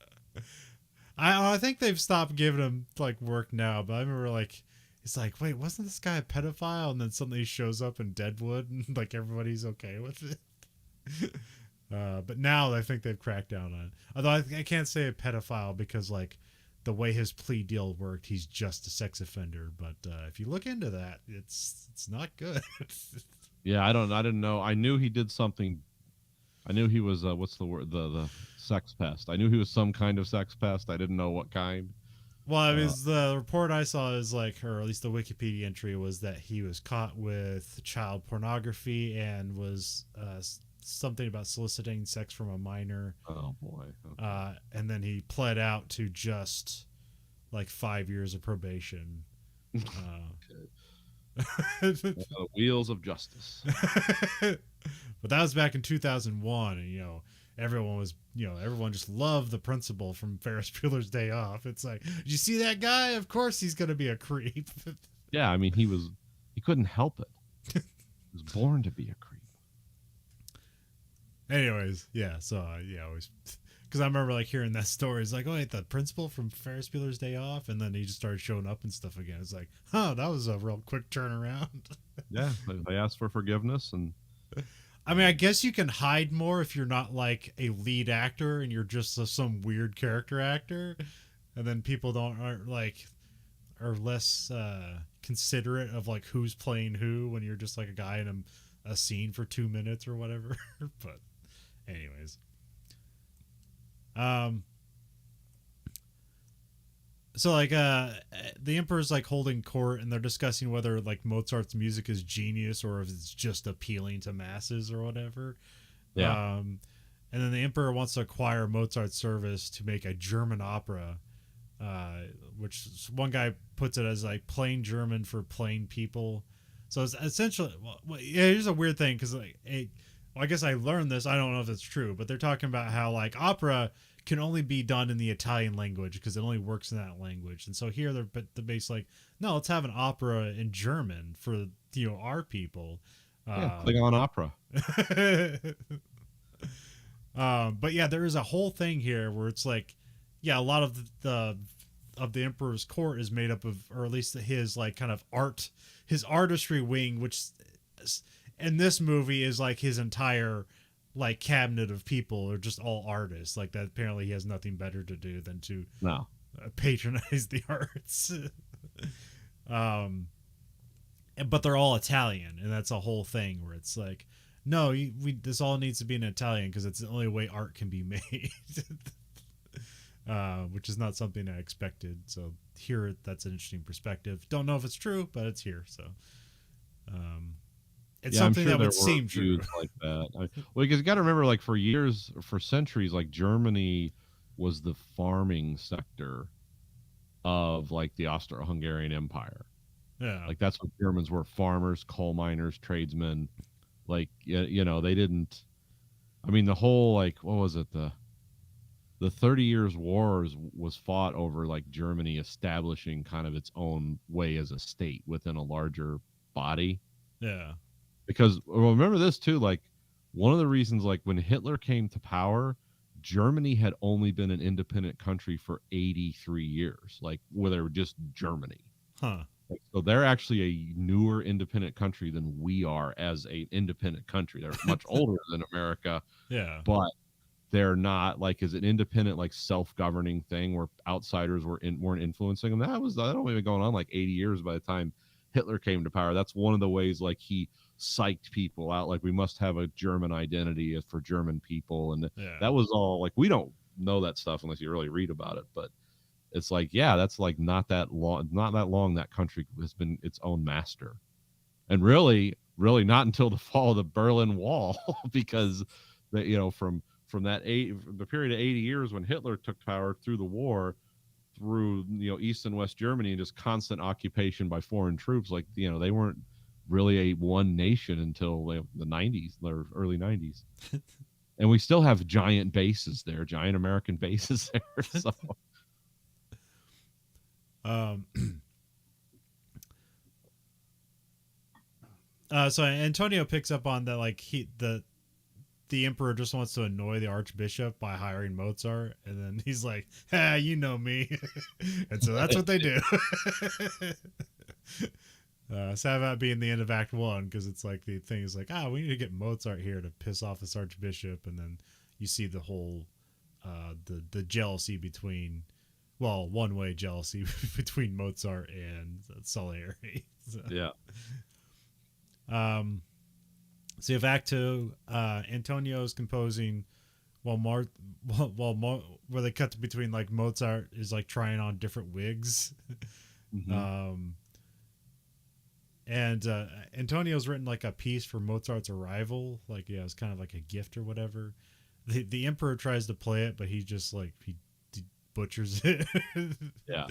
[SPEAKER 1] I think they've stopped giving him like work now, but I remember like it's like, wait, wasn't this guy a pedophile? And then suddenly he shows up in Deadwood, and like everybody's okay with it. But now I think they've cracked down on it. Although I can't say a pedophile because like the way his plea deal worked, he's just a sex offender. But if you look into that, it's not good.
[SPEAKER 2] Yeah, I didn't know. I knew he did something. I knew he was what's the word? The sex pest. I knew he was some kind of sex pest. I didn't know what kind.
[SPEAKER 1] Well, I mean, the report I saw is like, or at least the Wikipedia entry was that he was caught with child pornography and was something about soliciting sex from a minor.
[SPEAKER 2] Oh boy. Okay.
[SPEAKER 1] And then he pled out to just like 5 years of probation.
[SPEAKER 2] The wheels of justice.
[SPEAKER 1] But that was back in 2001, and everyone just loved the principal from Ferris Bueller's Day Off. It's like, did you see that guy? Of course he's going to be a creep.
[SPEAKER 2] Yeah, I mean he couldn't help it. He was born to be a creep.
[SPEAKER 1] Anyways, yeah, so always, because I remember like hearing that story. It's like, oh wait, the principal from Ferris Bueller's Day Off, and then he just started showing up and stuff again. It's like, that was a real quick turnaround.
[SPEAKER 2] Yeah, they asked for forgiveness, and
[SPEAKER 1] I mean, I guess you can hide more if you're not like a lead actor and you're just some weird character actor, and then people are less considerate of like who's playing who when you're just like a guy in a scene for 2 minutes or whatever. But anyways, so like the emperor's like holding court, and they're discussing whether like Mozart's music is genius or if it's just appealing to masses or whatever.
[SPEAKER 2] Yeah.
[SPEAKER 1] And then the emperor wants to acquire Mozart's service to make a German opera, which one guy puts it as like plain German for plain people. So it's essentially, here's a weird thing, because like I guess I learned this. I don't know if it's true, but they're talking about how like opera can only be done in the Italian language because it only works in that language. And so here they're basically like, no, let's have an opera in German for our people.
[SPEAKER 2] Like on opera.
[SPEAKER 1] But yeah, there is a whole thing here where it's like, yeah, a lot of the emperor's court is made up of, or at least his like kind of art, his artistry wing, which in this movie is like his entire like cabinet of people are just all artists. Like that, apparently he has nothing better to do than to
[SPEAKER 2] No.
[SPEAKER 1] patronize the arts. But they're all Italian, and that's a whole thing where it's like, no, this all needs to be in Italian because it's the only way art can be made. Which is not something I expected. So here, that's an interesting perspective. Don't know if it's true, but it's here. So it's something
[SPEAKER 2] sure
[SPEAKER 1] that would seem true.
[SPEAKER 2] Like that. Well, because you got to remember, like for years, for centuries, like Germany was the farming sector of like the Austro-Hungarian Empire.
[SPEAKER 1] Yeah.
[SPEAKER 2] Like that's what Germans were: farmers, coal miners, tradesmen. Like they didn't. I mean, the whole like what was it the 30 Years' Wars was fought over like Germany establishing kind of its own way as a state within a larger body.
[SPEAKER 1] Yeah.
[SPEAKER 2] Because remember this too, like one of the reasons, like when Hitler came to power, Germany had only been an independent country for 83 years, like where they were just Germany.
[SPEAKER 1] Huh.
[SPEAKER 2] So they're actually a newer independent country than we are as an independent country. They're much older than America.
[SPEAKER 1] Yeah.
[SPEAKER 2] But they're not like as an independent, like self-governing thing where outsiders weren't influencing them. That only been going on like 80 years by the time Hitler came to power. That's one of the ways like he psyched people out. Like we must have a German identity for German people, and that was all. Like we don't know that stuff unless you really read about it. But it's like, yeah, that's like not that long. That country has been its own master, and really not until the fall of the Berlin Wall, because from the period of 80 years when Hitler took power through the war, through East and West Germany, and just constant occupation by foreign troops, like they weren't really a one nation until the 90s or early 90s. And we still have giant bases there, giant American bases there.
[SPEAKER 1] So Antonio picks up on that, like the emperor just wants to annoy the archbishop by hiring Mozart, and then he's like, you know me. And so that's what they do. So have that being the end of Act 1, because it's like the thing is like, we need to get Mozart here to piss off this archbishop, and then you see the whole the jealousy between, well, one-way jealousy between Mozart and Salieri. So.
[SPEAKER 2] Yeah.
[SPEAKER 1] So you have Act 2, Antonio's composing where they cut to between like Mozart is like trying on different wigs.
[SPEAKER 2] Mm-hmm.
[SPEAKER 1] And Antonio's written like a piece for Mozart's arrival, like it's kind of like a gift or whatever. The emperor tries to play it, but he just like he butchers it.
[SPEAKER 2] Yeah.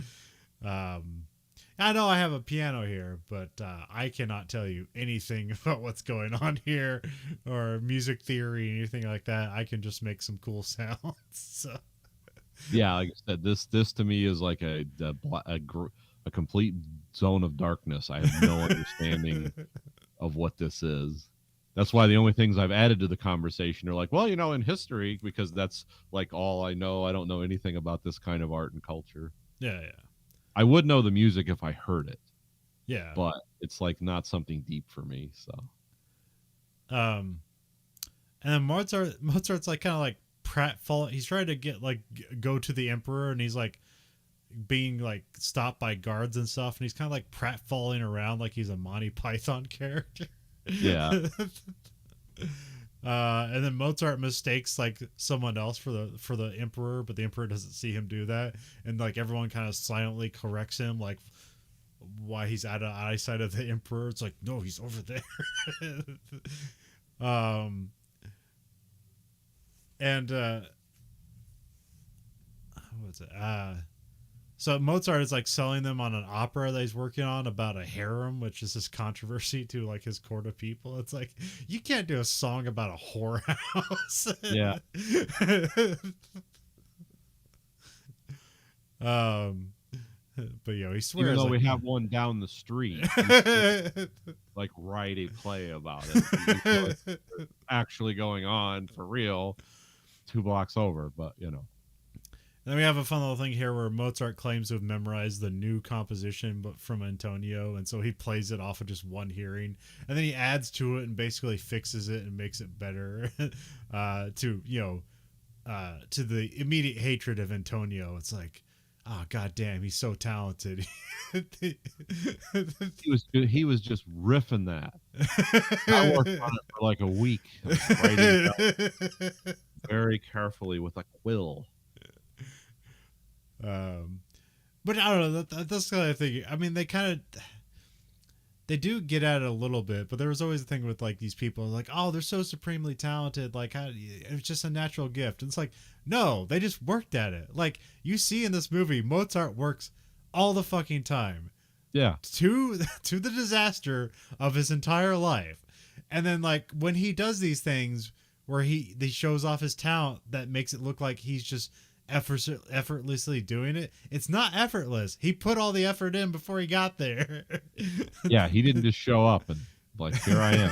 [SPEAKER 1] I know I have a piano here, but I cannot tell you anything about what's going on here or music theory, anything like that. I can just make some cool sounds. So.
[SPEAKER 2] Yeah, like I said, this to me is like a complete zone of darkness. I have no understanding of what this is. That's why the only things I've added to the conversation are like, well, in history, because that's like all I know. I don't know anything about this kind of art and culture.
[SPEAKER 1] Yeah.
[SPEAKER 2] I would know the music if I heard it.
[SPEAKER 1] Yeah.
[SPEAKER 2] But it's like not something deep for me. So.
[SPEAKER 1] And then Mozart's like kind of like pratfall. He's trying to get like go to the emperor, and he's like being like stopped by guards and stuff, and he's kind of like pratfalling around like he's a Monty Python character.
[SPEAKER 2] Yeah.
[SPEAKER 1] And then Mozart mistakes like someone else for the emperor, but the emperor doesn't see him do that, and like everyone kind of silently corrects him, like why he's out of eyesight of the emperor. It's like, no, he's over there. And what's it? So Mozart is like selling them on an opera that he's working on about a harem, which is this controversy to like his court of people. It's like, you can't do a song about a whorehouse.
[SPEAKER 2] Yeah.
[SPEAKER 1] But he swears.
[SPEAKER 2] Even though
[SPEAKER 1] like,
[SPEAKER 2] we have one down the street, like write a play about it. It's actually going on for real 2 blocks over, but
[SPEAKER 1] Then we have a fun little thing here where Mozart claims to have memorized the new composition, but from Antonio, and so he plays it off of just one hearing, and then he adds to it and basically fixes it and makes it better. To the immediate hatred of Antonio, it's like, oh god damn, he's so talented.
[SPEAKER 2] He was just riffing that. I worked on it for like a week, writing it out very carefully with a quill.
[SPEAKER 1] But I don't know. That's kind of thing. I mean, they do get at it a little bit, but there was always a thing with like these people like, oh, they're so supremely talented. Like, it's just a natural gift. And it's like, no, they just worked at it. Like you see in this movie, Mozart works all the fucking time.
[SPEAKER 2] Yeah.
[SPEAKER 1] To the disaster of his entire life. And then like when he does these things where he shows off his talent that makes it look like he's just effortlessly doing it, it's not effortless. He put all the effort in before he got there.
[SPEAKER 2] Yeah, he didn't just show up and like, here I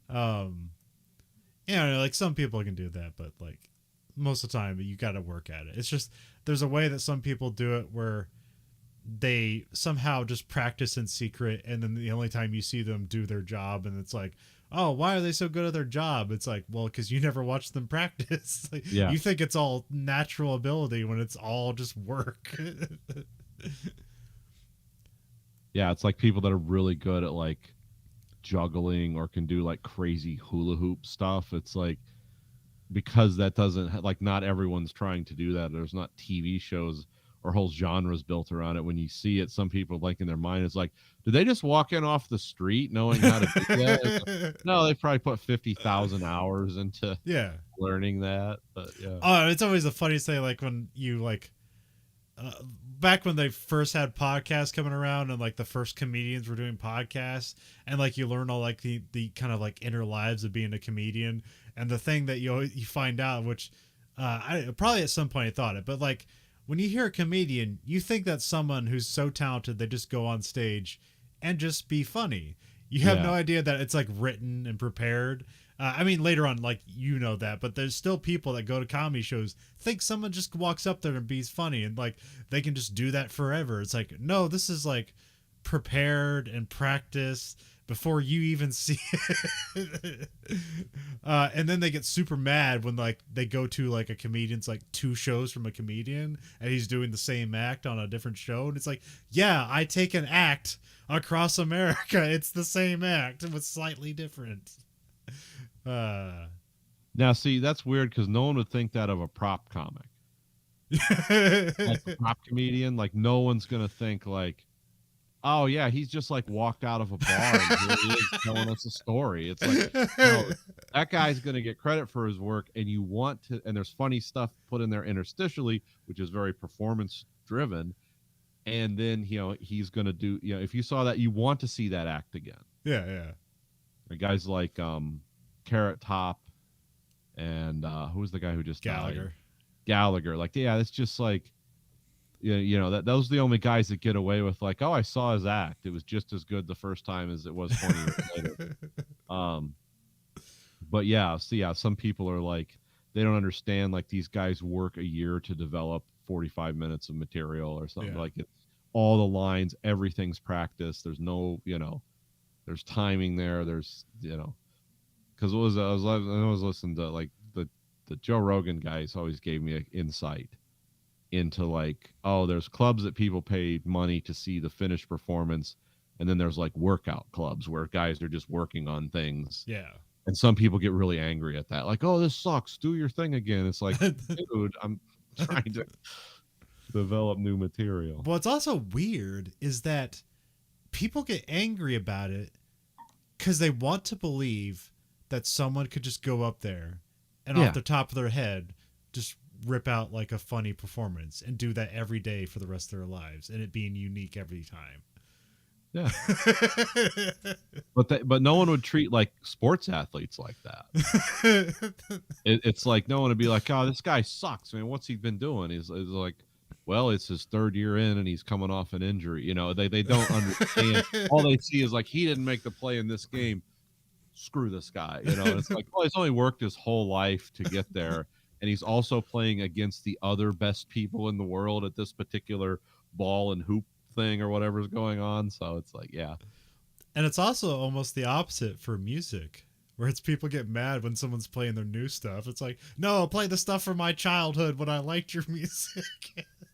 [SPEAKER 2] am.
[SPEAKER 1] Like some people can do that, but like most of the time you got to work at it. It's just there's a way that some people do it where they somehow just practice in secret, and then the only time you see them do their job, and it's like, oh, why are they so good at their job? It's like, well, because you never watch them practice. Like,
[SPEAKER 2] Yeah.
[SPEAKER 1] You think it's all natural ability when it's all just work.
[SPEAKER 2] Yeah, it's like people that are really good at like juggling or can do like crazy hula hoop stuff. It's like, because that doesn't like, not everyone's trying to do that. There's not TV shows or whole genres built around it. When you see it, some people like in their mind, it's like, did they just walk in off the street knowing how to do that? Like, no, they probably put 50,000 hours into learning that. But yeah.
[SPEAKER 1] Oh, it's always the funniest thing, like when you like back when they first had podcasts coming around and like the first comedians were doing podcasts, and like you learn all like the kind of like inner lives of being a comedian. And the thing that you find out, which I probably at some point I thought it, but like when you hear a comedian, you think that's someone who's so talented they just go on stage and just be funny. You have no idea that it's like written and prepared. I mean, later on, like, you know that, but there's still people that go to comedy shows think someone just walks up there and be funny, and like they can just do that forever. It's like, no, this is like prepared and practiced before you even see it. And then they get super mad when like they go to like a comedian's like 2 shows from a comedian and he's doing the same act on a different show, and it's like, yeah, I take an act across America, it's the same act, it was slightly different.
[SPEAKER 2] Now see, that's weird because no one would think that of a prop comic. Like a prop comedian, like no one's gonna think like, oh yeah, he's just like walked out of a bar and here he is telling us a story. It's like, no, that guy's gonna get credit for his work, and you want to, and there's funny stuff put in there interstitially, which is very performance driven, and then he's gonna do, if you saw that, you want to see that act again.
[SPEAKER 1] Yeah.
[SPEAKER 2] The guys like Carrot Top and who was the guy who just died? Gallagher. Like, yeah, it's just like, that those are the only guys that get away with like, oh, I saw his act, it was just as good the first time as it was 20 years later. But yeah, some people are like, they don't understand, like these guys work a year to develop 45 minutes of material or something. Like it's all the lines, everything's practiced. There's no, there's timing there. There's, because I was listening to like the Joe Rogan guys always gave me an insight into like, oh, there's clubs that people pay money to see the finished performance, and then there's like workout clubs where guys are just working on things.
[SPEAKER 1] Yeah.
[SPEAKER 2] And some people get really angry at that, like, oh, this sucks, do your thing again. It's like, dude, I'm trying to develop new material.
[SPEAKER 1] What's also weird is that people get angry about it because they want to believe that someone could just go up there and off the top of their head just rip out like a funny performance and do that every day for the rest of their lives, and it being unique every time.
[SPEAKER 2] Yeah. But no one would treat like sports athletes like that. It's like no one would be like, oh, this guy sucks. I mean, what's he been doing? He's like, well, it's his 3rd year in and he's coming off an injury. They don't understand. All they see is like, he didn't make the play in this game, screw this guy. It's like, well, he's only worked his whole life to get there, and he's also playing against the other best people in the world at this particular ball and hoop thing or whatever's going on. So it's like, yeah.
[SPEAKER 1] And it's also almost the opposite for music, where it's people get mad when someone's playing their new stuff. It's like, no, play the stuff from my childhood when I liked your music.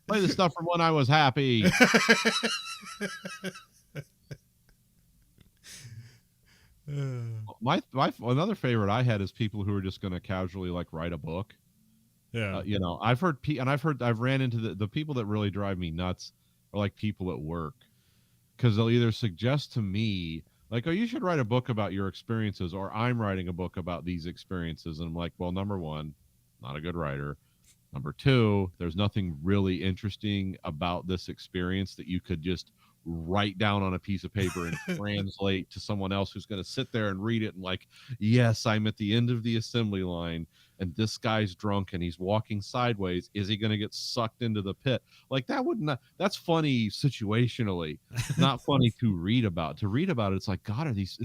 [SPEAKER 2] Play the stuff from when I was happy. My another favorite I had is people who are just going to casually like write a book.
[SPEAKER 1] Yeah.
[SPEAKER 2] You know, I've ran into the people that really drive me nuts are like people at work, because they'll either suggest to me like, oh, you should write a book about your experiences, or I'm writing a book about these experiences. And I'm like, well, number one, not a good writer. Number two, there's nothing really interesting about this experience that you could just write down on a piece of paper and translate to someone else who's going to sit there and read it and like, yes, I'm at the end of the assembly line and this guy's drunk and he's walking sideways. Is he going to get sucked into the pit? Like, that would not, that's funny situationally, not funny to read about. To read about it, it's like, God, these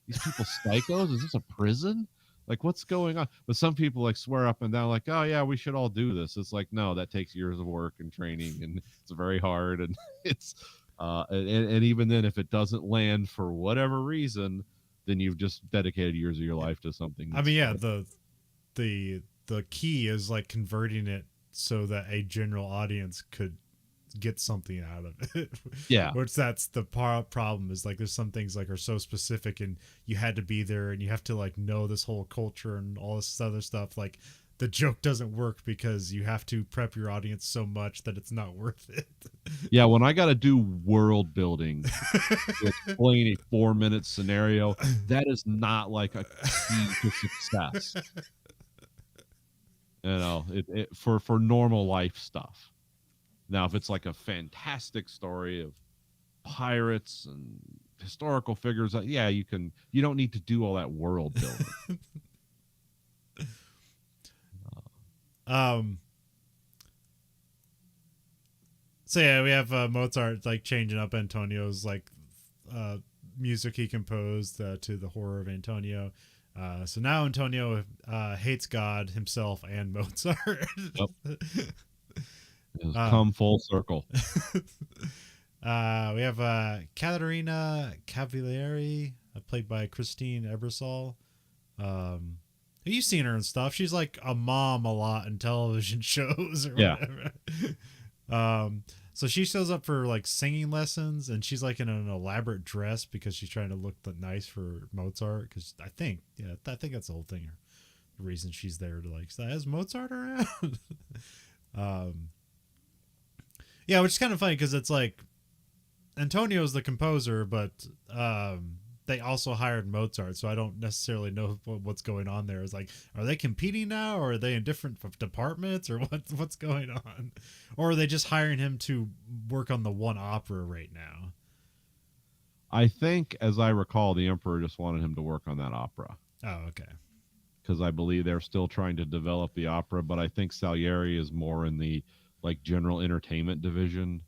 [SPEAKER 2] people psychos? Is this a prison? Like, what's going on? But some people like swear up and down, like, oh yeah, we should all do this. It's like, no, that takes years of work and training, and it's very hard. And it's, and even then, if it doesn't land for whatever reason, then you've just dedicated years of your life to something.
[SPEAKER 1] I mean, yeah, the key is like converting it so that a general audience could get something out of it.
[SPEAKER 2] Yeah.
[SPEAKER 1] Which that's the problem is like there's some things like are so specific and you had to be there and you have to like know this whole culture and all this other stuff. Like the joke doesn't work because you have to prep your audience so much that it's not worth it.
[SPEAKER 2] Yeah, when I got to do world building, explain a 4-minute scenario, that is not like a key to success. You know, for normal life stuff. Now, if it's like a fantastic story of pirates and historical figures, yeah, you don't need to do all that world building.
[SPEAKER 1] So yeah, we have Mozart like changing up Antonio's like music he composed to the horror of Antonio. So now Antonio hates God himself and Mozart.
[SPEAKER 2] Yep. It's come full circle.
[SPEAKER 1] We have Caterina Cavalieri, played by Christine Ebersol. You've seen her and stuff. She's like a mom a lot in television shows or whatever. So she shows up for like singing lessons, and she's like in an elaborate dress because she's trying to look nice for Mozart. Because I think that's the whole thing. The reason she's there to like, is Mozart around? Yeah, which is kind of funny because it's like Antonio's the composer, but they also hired Mozart, so I don't necessarily know what's going on there. It's like, are they competing now, or are they in different departments, or what's going on? Or are they just hiring him to work on the one opera right now?
[SPEAKER 2] I think, as I recall, the Emperor just wanted him to work on that opera.
[SPEAKER 1] Oh, okay.
[SPEAKER 2] Because I believe they're still trying to develop the opera, but I think Salieri is more in the like general entertainment division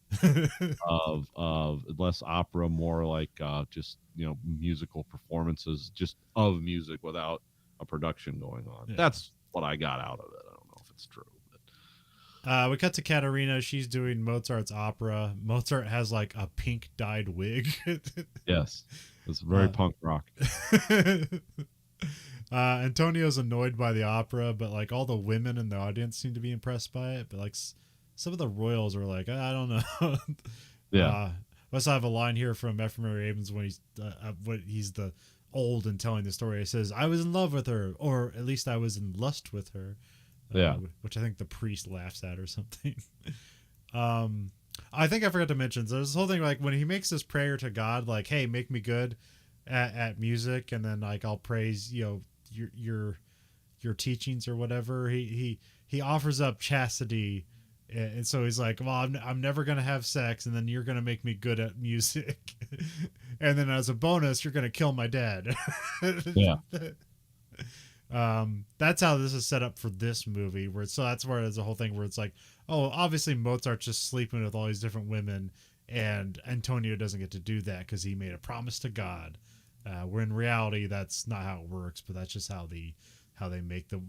[SPEAKER 2] of less opera, more like just, you know, musical performances just of music without a production going on. Yeah. That's what I got out of it. I don't know if it's true. But.
[SPEAKER 1] We cut to Katerina. She's doing Mozart's opera. Mozart has like a pink dyed wig.
[SPEAKER 2] Yes, it's very punk rock.
[SPEAKER 1] Antonio's annoyed by the opera, but like all the women in the audience seem to be impressed by it. But like some of the royals are like, I don't know.
[SPEAKER 2] Yeah.
[SPEAKER 1] I also have a line here from Ephraim Abrams when he's the old and telling the story. He says, "I was in love with her, or at least I was in lust with her."
[SPEAKER 2] Yeah.
[SPEAKER 1] Which I think the priest laughs at or something. I think I forgot to mention, so there's this whole thing like when he makes this prayer to God, like, "Hey, make me good at music," and then like I'll praise, you know, your teachings or whatever. He offers up chastity. And so he's like, well, I'm never going to have sex, and then you're going to make me good at music. And then as a bonus, you're going to kill my dad.
[SPEAKER 2] Yeah.
[SPEAKER 1] That's how this is set up for this movie. That's where there's a whole thing where it's like, oh, obviously Mozart's just sleeping with all these different women, and Antonio doesn't get to do that because he made a promise to God. Where in reality, that's not how it works, but that's just how they make the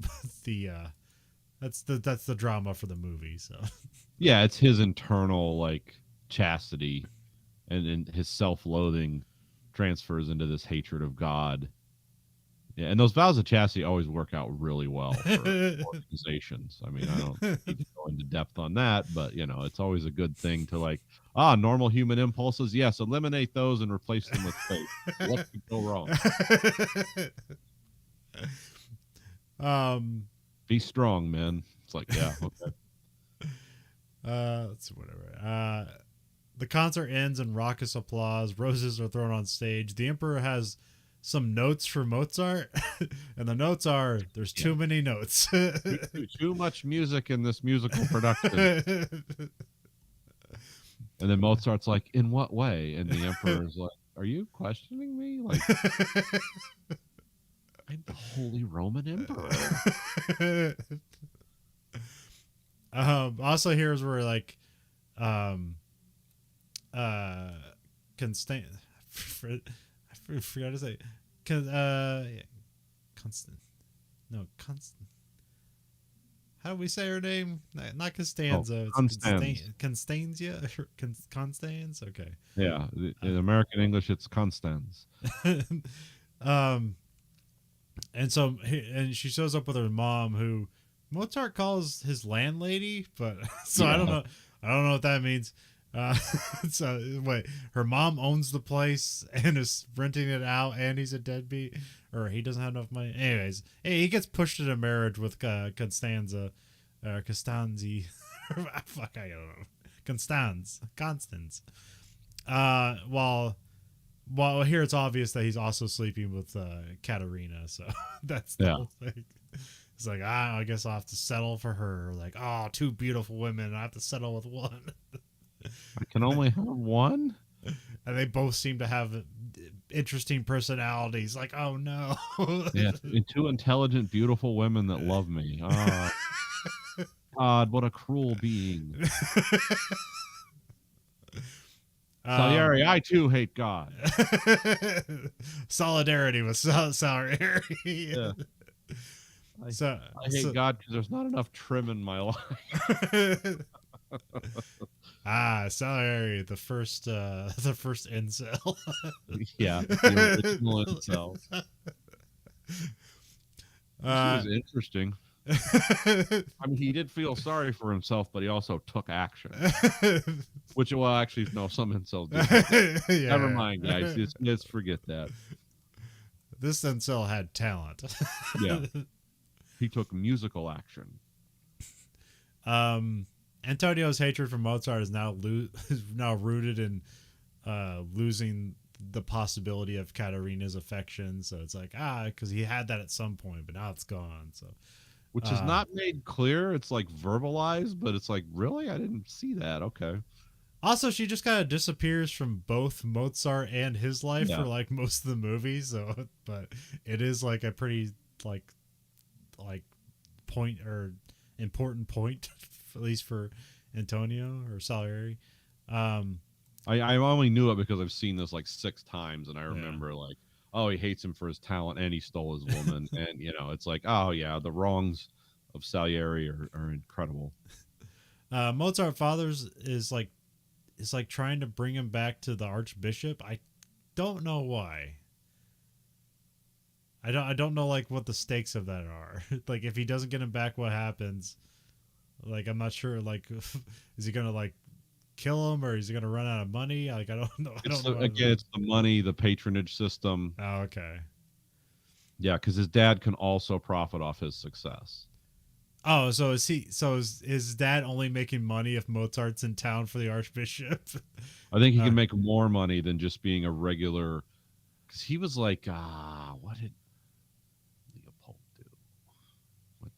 [SPEAKER 1] That's the drama for the movie. So
[SPEAKER 2] Yeah, it's his internal like chastity and his self-loathing transfers into this hatred of God. Yeah, and those vows of chastity always work out really well for organizations. I mean, I don't need to go into depth on that, but it's always a good thing to like, normal human impulses. Yes, eliminate those and replace them with faith. What could go wrong? Be strong, man. It's like, yeah, okay.
[SPEAKER 1] Let's see, whatever. The concert ends in raucous applause. Roses are thrown on stage. The emperor has some notes for Mozart, and the notes are there's too many notes.
[SPEAKER 2] Too much music in this musical production. And then Mozart's like, in what way? And the emperor's like, are you questioning me? Like, I'm the Holy Roman Emperor.
[SPEAKER 1] Also, here's where like, Constant. I forgot to say, Constant. No, Constant. How do we say her name? Not Costanza.
[SPEAKER 2] Constance.
[SPEAKER 1] Constanza. Constance. Okay.
[SPEAKER 2] Yeah, in American English, it's Constance.
[SPEAKER 1] And so, and she shows up with her mom, who Mozart calls his landlady, but so I don't know. I don't know what that means. So wait, her mom owns the place and is renting it out, and he's a deadbeat, or he doesn't have enough money. Anyways, hey, he gets pushed into marriage with Constanza, Costanzi. Fuck, I don't know. Constance. While here it's obvious that he's also sleeping with Katerina, so that's the whole thing. It's like, I guess I'll have to settle for her. Like, two beautiful women, I have to settle with one.
[SPEAKER 2] I can only have one?
[SPEAKER 1] And they both seem to have interesting personalities. Like, oh no.
[SPEAKER 2] Yeah, and two intelligent, beautiful women that love me. Oh, God, what a cruel being. Salieri, I too hate God.
[SPEAKER 1] Solidarity with Salieri.
[SPEAKER 2] Yeah. I hate God because there's not enough trim in my life.
[SPEAKER 1] Salieri, the first incel.
[SPEAKER 2] Yeah, the original incel. This was interesting. I mean, he did feel sorry for himself, but he also took action. Which, well, actually, no, some incels did. Yeah. Never mind, guys. Let's forget that.
[SPEAKER 1] This incel had talent.
[SPEAKER 2] Yeah. He took musical action.
[SPEAKER 1] Antonio's hatred for Mozart is now rooted in losing the possibility of Katerina's affection. So it's like, because he had that at some point, but now it's gone. So,
[SPEAKER 2] which is not made clear. It's like verbalized, but it's like, really? I didn't see that. Okay.
[SPEAKER 1] Also, she just kind of disappears from both Mozart and his life for like most of the movie. So, but it is like a pretty like point or important point, at least for Antonio or Salieri. I
[SPEAKER 2] only knew it because I've seen this like 6 times, and I remember like, he hates him for his talent and he stole his woman. And it's like, the wrongs of Salieri are incredible.
[SPEAKER 1] Mozart Fathers is like trying to bring him back to the Archbishop. I don't know why. I don't know like what the stakes of that are. Like if he doesn't get him back, what happens? Like I'm not sure. Like is he gonna like kill him, or is he gonna run out of money? Like I don't know.
[SPEAKER 2] It's the money, the patronage system.
[SPEAKER 1] Oh, okay.
[SPEAKER 2] Yeah, because his dad can also profit off his success.
[SPEAKER 1] Oh, so is his dad only making money if Mozart's in town for the Archbishop?
[SPEAKER 2] I think he can make more money than just being a regular. Because he was like, what did Leopold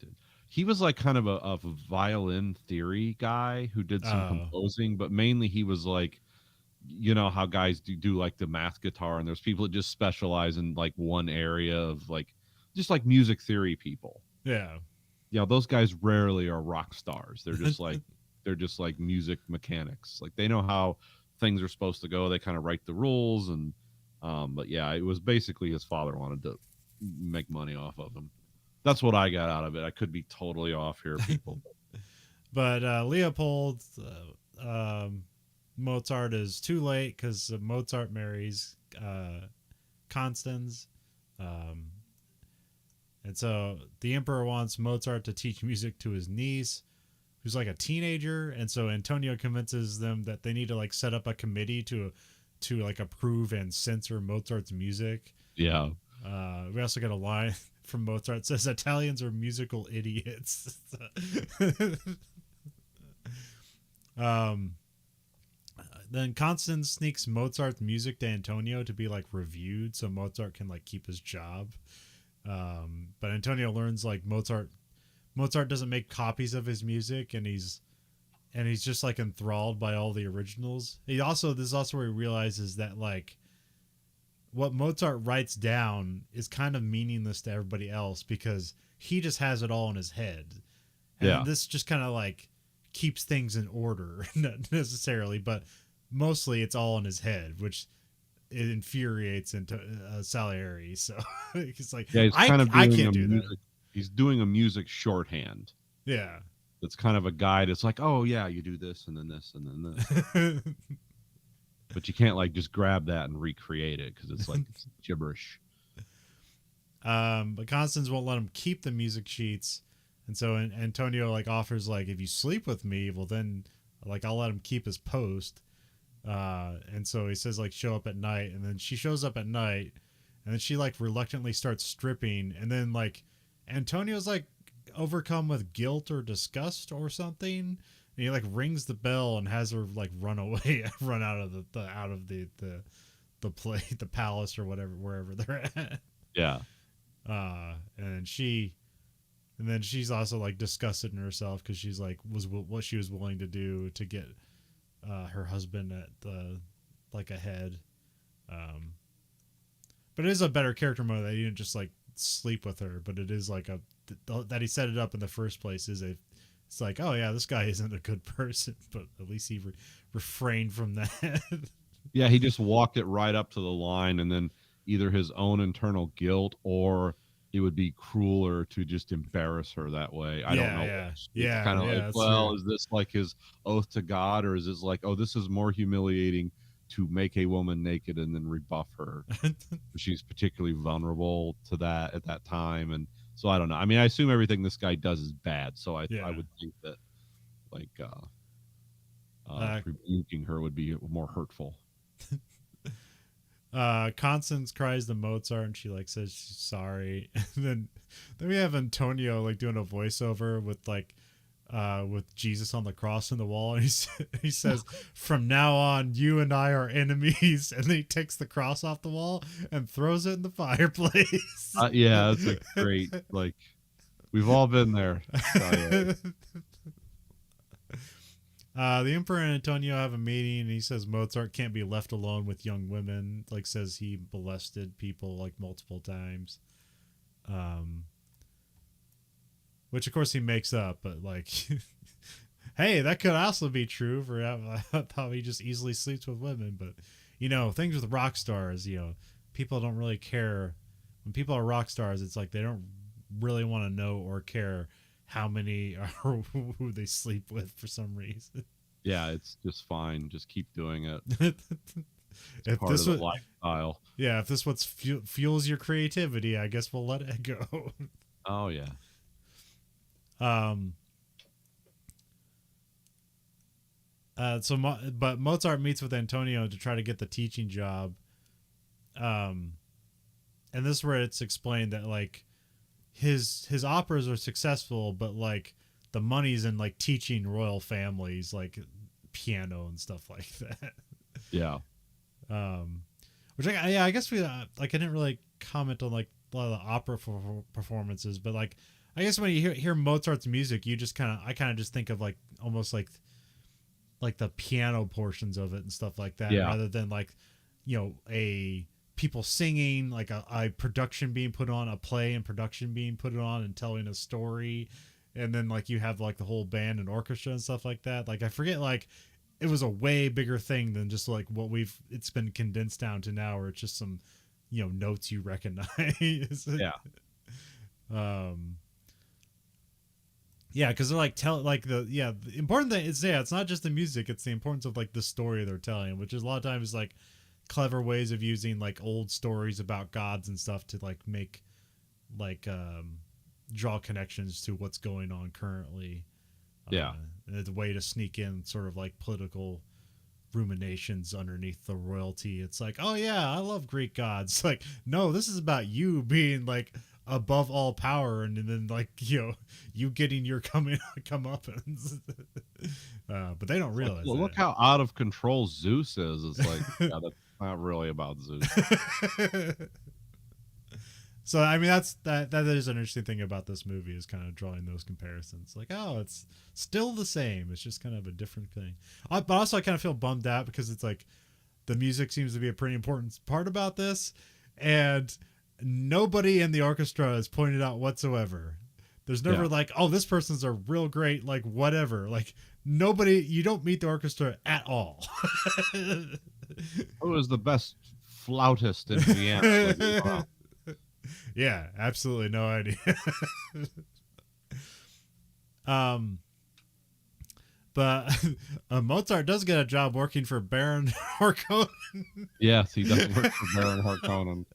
[SPEAKER 2] do? He was like kind of a violin theory guy who did some composing, but mainly he was like, how guys do like the math guitar, and there's people that just specialize in like one area of like, just like music theory people.
[SPEAKER 1] Yeah.
[SPEAKER 2] Yeah, those guys rarely are rock stars. They're just like music mechanics. Like they know how things are supposed to go. They kind of write the rules, and but yeah, it was basically his father wanted to make money off of him. That's what I got out of it. I could be totally off here, people.
[SPEAKER 1] But Leopold, Mozart is too late because Mozart marries Constance. Um, and so the emperor wants Mozart to teach music to his niece, who's like a teenager. And so Antonio convinces them that they need to like set up a committee to like approve and censor Mozart's music.
[SPEAKER 2] Yeah.
[SPEAKER 1] We also got a line from Mozart that says Italians are musical idiots. Then Constance sneaks Mozart's music to Antonio to be like reviewed so Mozart can like keep his job. But Antonio learns like Mozart doesn't make copies of his music, and he's just like enthralled by all the originals. This is also where he realizes that like what Mozart writes down is kind of meaningless to everybody else because he just has it all in his head. And this just kind of like keeps things in order, not necessarily, but mostly it's all in his head, which it infuriates into Salieri. So he's like,
[SPEAKER 2] yeah, he's kind of
[SPEAKER 1] I
[SPEAKER 2] doing
[SPEAKER 1] can't
[SPEAKER 2] a
[SPEAKER 1] do
[SPEAKER 2] music,
[SPEAKER 1] that.
[SPEAKER 2] he's doing a music shorthand.
[SPEAKER 1] Yeah.
[SPEAKER 2] It's kind of a guide. It's like, oh yeah, you do this and then this and then this. But you can't like just grab that and recreate it because it's like it's gibberish.
[SPEAKER 1] But Constance won't let him keep the music sheets, and so Antonio like offers like, if you sleep with me, well then like I'll let him keep his post. And so he says like show up at night, and then she shows up at night, and then she like reluctantly starts stripping, and then like Antonio's like overcome with guilt or disgust or something. And he like rings the bell and has her like run away, run out of the palace or whatever, wherever they're at.
[SPEAKER 2] Yeah.
[SPEAKER 1] And then she's also like disgusted in herself because she's like what she was willing to do to get her husband at the like ahead. But it is a better character mode that he didn't just like sleep with her, but it is like that he set it up in the first place it's like, oh yeah, this guy isn't a good person, but at least he refrained from that.
[SPEAKER 2] Yeah, he just walked it right up to the line, and then either his own internal guilt or it would be crueler to just embarrass her that way. I don't know.
[SPEAKER 1] Yeah.
[SPEAKER 2] It's kind of like, well, is this like his oath to God, or is this like, oh, this is more humiliating to make a woman naked and then rebuff her? She's particularly vulnerable to that at that time, and so I don't know. I mean, I assume everything this guy does is bad, so I would think that like rebuking her would be more hurtful.
[SPEAKER 1] Constance cries to Mozart and she like says she's sorry. And then we have Antonio like doing a voiceover with like with Jesus on the cross in the wall, and he says, "From now on, you and I are enemies." And then he takes the cross off the wall and throws it in the fireplace.
[SPEAKER 2] Yeah, that's like great. Like we've all been there.
[SPEAKER 1] The Emperor and Antonio have a meeting, and he says Mozart can't be left alone with young women. Like says he molested people like multiple times. Which of course he makes up, but like, hey, that could also be true for how he just easily sleeps with women. But you know, things with rock stars, you know, people don't really care. When people are rock stars, it's like they don't really want to know or care how many or who they sleep with for some reason.
[SPEAKER 2] Yeah, it's just fine. Just keep doing it.
[SPEAKER 1] If
[SPEAKER 2] part
[SPEAKER 1] this
[SPEAKER 2] of the lifestyle.
[SPEAKER 1] Yeah, if this what fuels your creativity, I guess we'll let it go.
[SPEAKER 2] Oh yeah.
[SPEAKER 1] But Mozart meets with Antonio to try to get the teaching job. And this is where it's explained that like his operas are successful, but like the money's in like teaching royal families like piano and stuff like that.
[SPEAKER 2] Yeah.
[SPEAKER 1] Which I guess we like I didn't really comment on like a lot of the opera performances, but like I guess when you hear Mozart's music, you just kind of just think of like almost like the piano portions of it and stuff like that, rather than like, you know, a people singing, like a production being put on, a play and production being put on and telling a story, and then like you have like the whole band and orchestra and stuff like that. Like I forget, like it was a way bigger thing than just like what it's been condensed down to now, where it's just some, you know, notes you recognize.
[SPEAKER 2] Yeah.
[SPEAKER 1] Um, yeah, because they're like the important thing is it's not just the music, it's the importance of like the story they're telling, which is a lot of times like clever ways of using like old stories about gods and stuff to like make like draw connections to what's going on currently.
[SPEAKER 2] Yeah.
[SPEAKER 1] It's a way to sneak in sort of like political ruminations underneath the royalty. It's like, oh yeah, I love Greek gods. Like, no, this is about you being like above all power, and then like you getting your comeuppance. But they don't realize.
[SPEAKER 2] Well, look how out of control Zeus is. It's like, yeah, that's not really about Zeus.
[SPEAKER 1] So I mean, that is an interesting thing about this movie, is kind of drawing those comparisons. Like, oh, it's still the same. It's just kind of a different thing. But also, I kind of feel bummed out because it's like the music seems to be a pretty important part about this, and nobody in the orchestra is pointed out whatsoever. There's never like, oh, this person's a real great like whatever. Like nobody, you don't meet the orchestra at all.
[SPEAKER 2] Who is the best flautist in Vienna? Like, wow.
[SPEAKER 1] Yeah, absolutely no idea. But Mozart does get a job working for Baron Harkonnen.
[SPEAKER 2] Yes, he does work for Baron Harkonnen.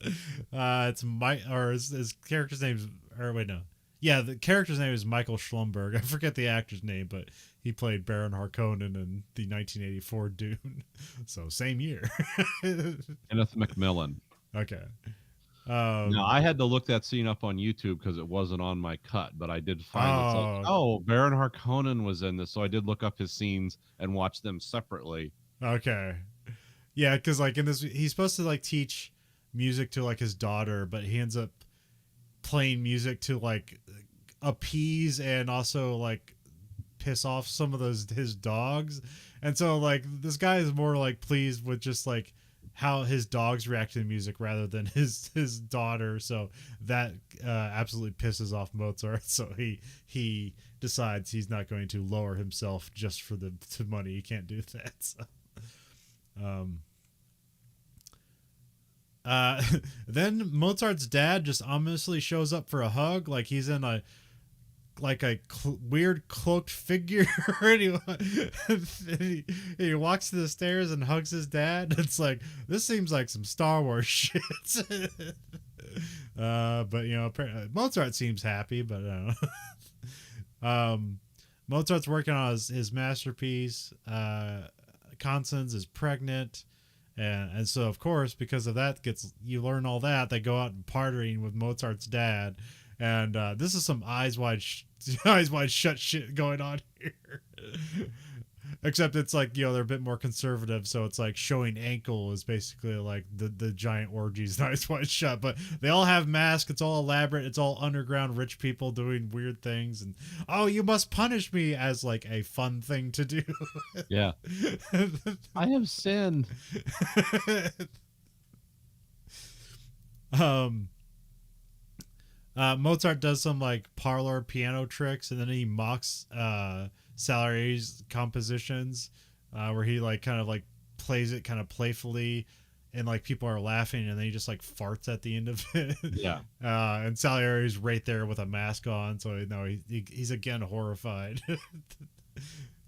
[SPEAKER 1] It's his character's name's, or wait, no. Yeah, the character's name is Michael Schlumberg. I forget the actor's name, but he played Baron Harkonnen in the 1984 Dune. So same year.
[SPEAKER 2] Kenneth McMillan.
[SPEAKER 1] Okay.
[SPEAKER 2] Now, I had to look that scene up on YouTube because it wasn't on my cut, but I did find Baron Harkonnen was in this, so I did look up his scenes and watch them separately.
[SPEAKER 1] Okay. Yeah, because like in this, he's supposed to like teach music to like his daughter, but he ends up playing music to like appease and also like piss off some of his dogs. And so like this guy is more like pleased with just like how his dogs react to the music rather than his daughter. So that absolutely pisses off Mozart. So he decides he's not going to lower himself just for the money. He can't do that. So, then Mozart's dad just ominously shows up for a hug, like he's in a weird cloaked figure. And he walks to the stairs and hugs his dad. It's like, this seems like some Star Wars shit. But Mozart seems happy, but I don't know. Mozart's working on his masterpiece. Constance is pregnant. And so, of course, because of that, you learn all that. They go out and partying with Mozart's dad. And this is some eyes wide shut shit going on here. Except it's like, they're a bit more conservative, so it's like showing ankle is basically like the giant orgies, eyes wide shut. But they all have masks. It's all elaborate. It's all underground rich people doing weird things. And oh, you must punish me as like a fun thing to do.
[SPEAKER 2] Yeah. I have sinned.
[SPEAKER 1] Mozart does some like parlor piano tricks, and then he mocks Salieri's compositions, where he like kind of like plays it kind of playfully, and like people are laughing, and then he just like farts at the end of it.
[SPEAKER 2] Yeah.
[SPEAKER 1] And Salieri's right there with a mask on, so he's again horrified.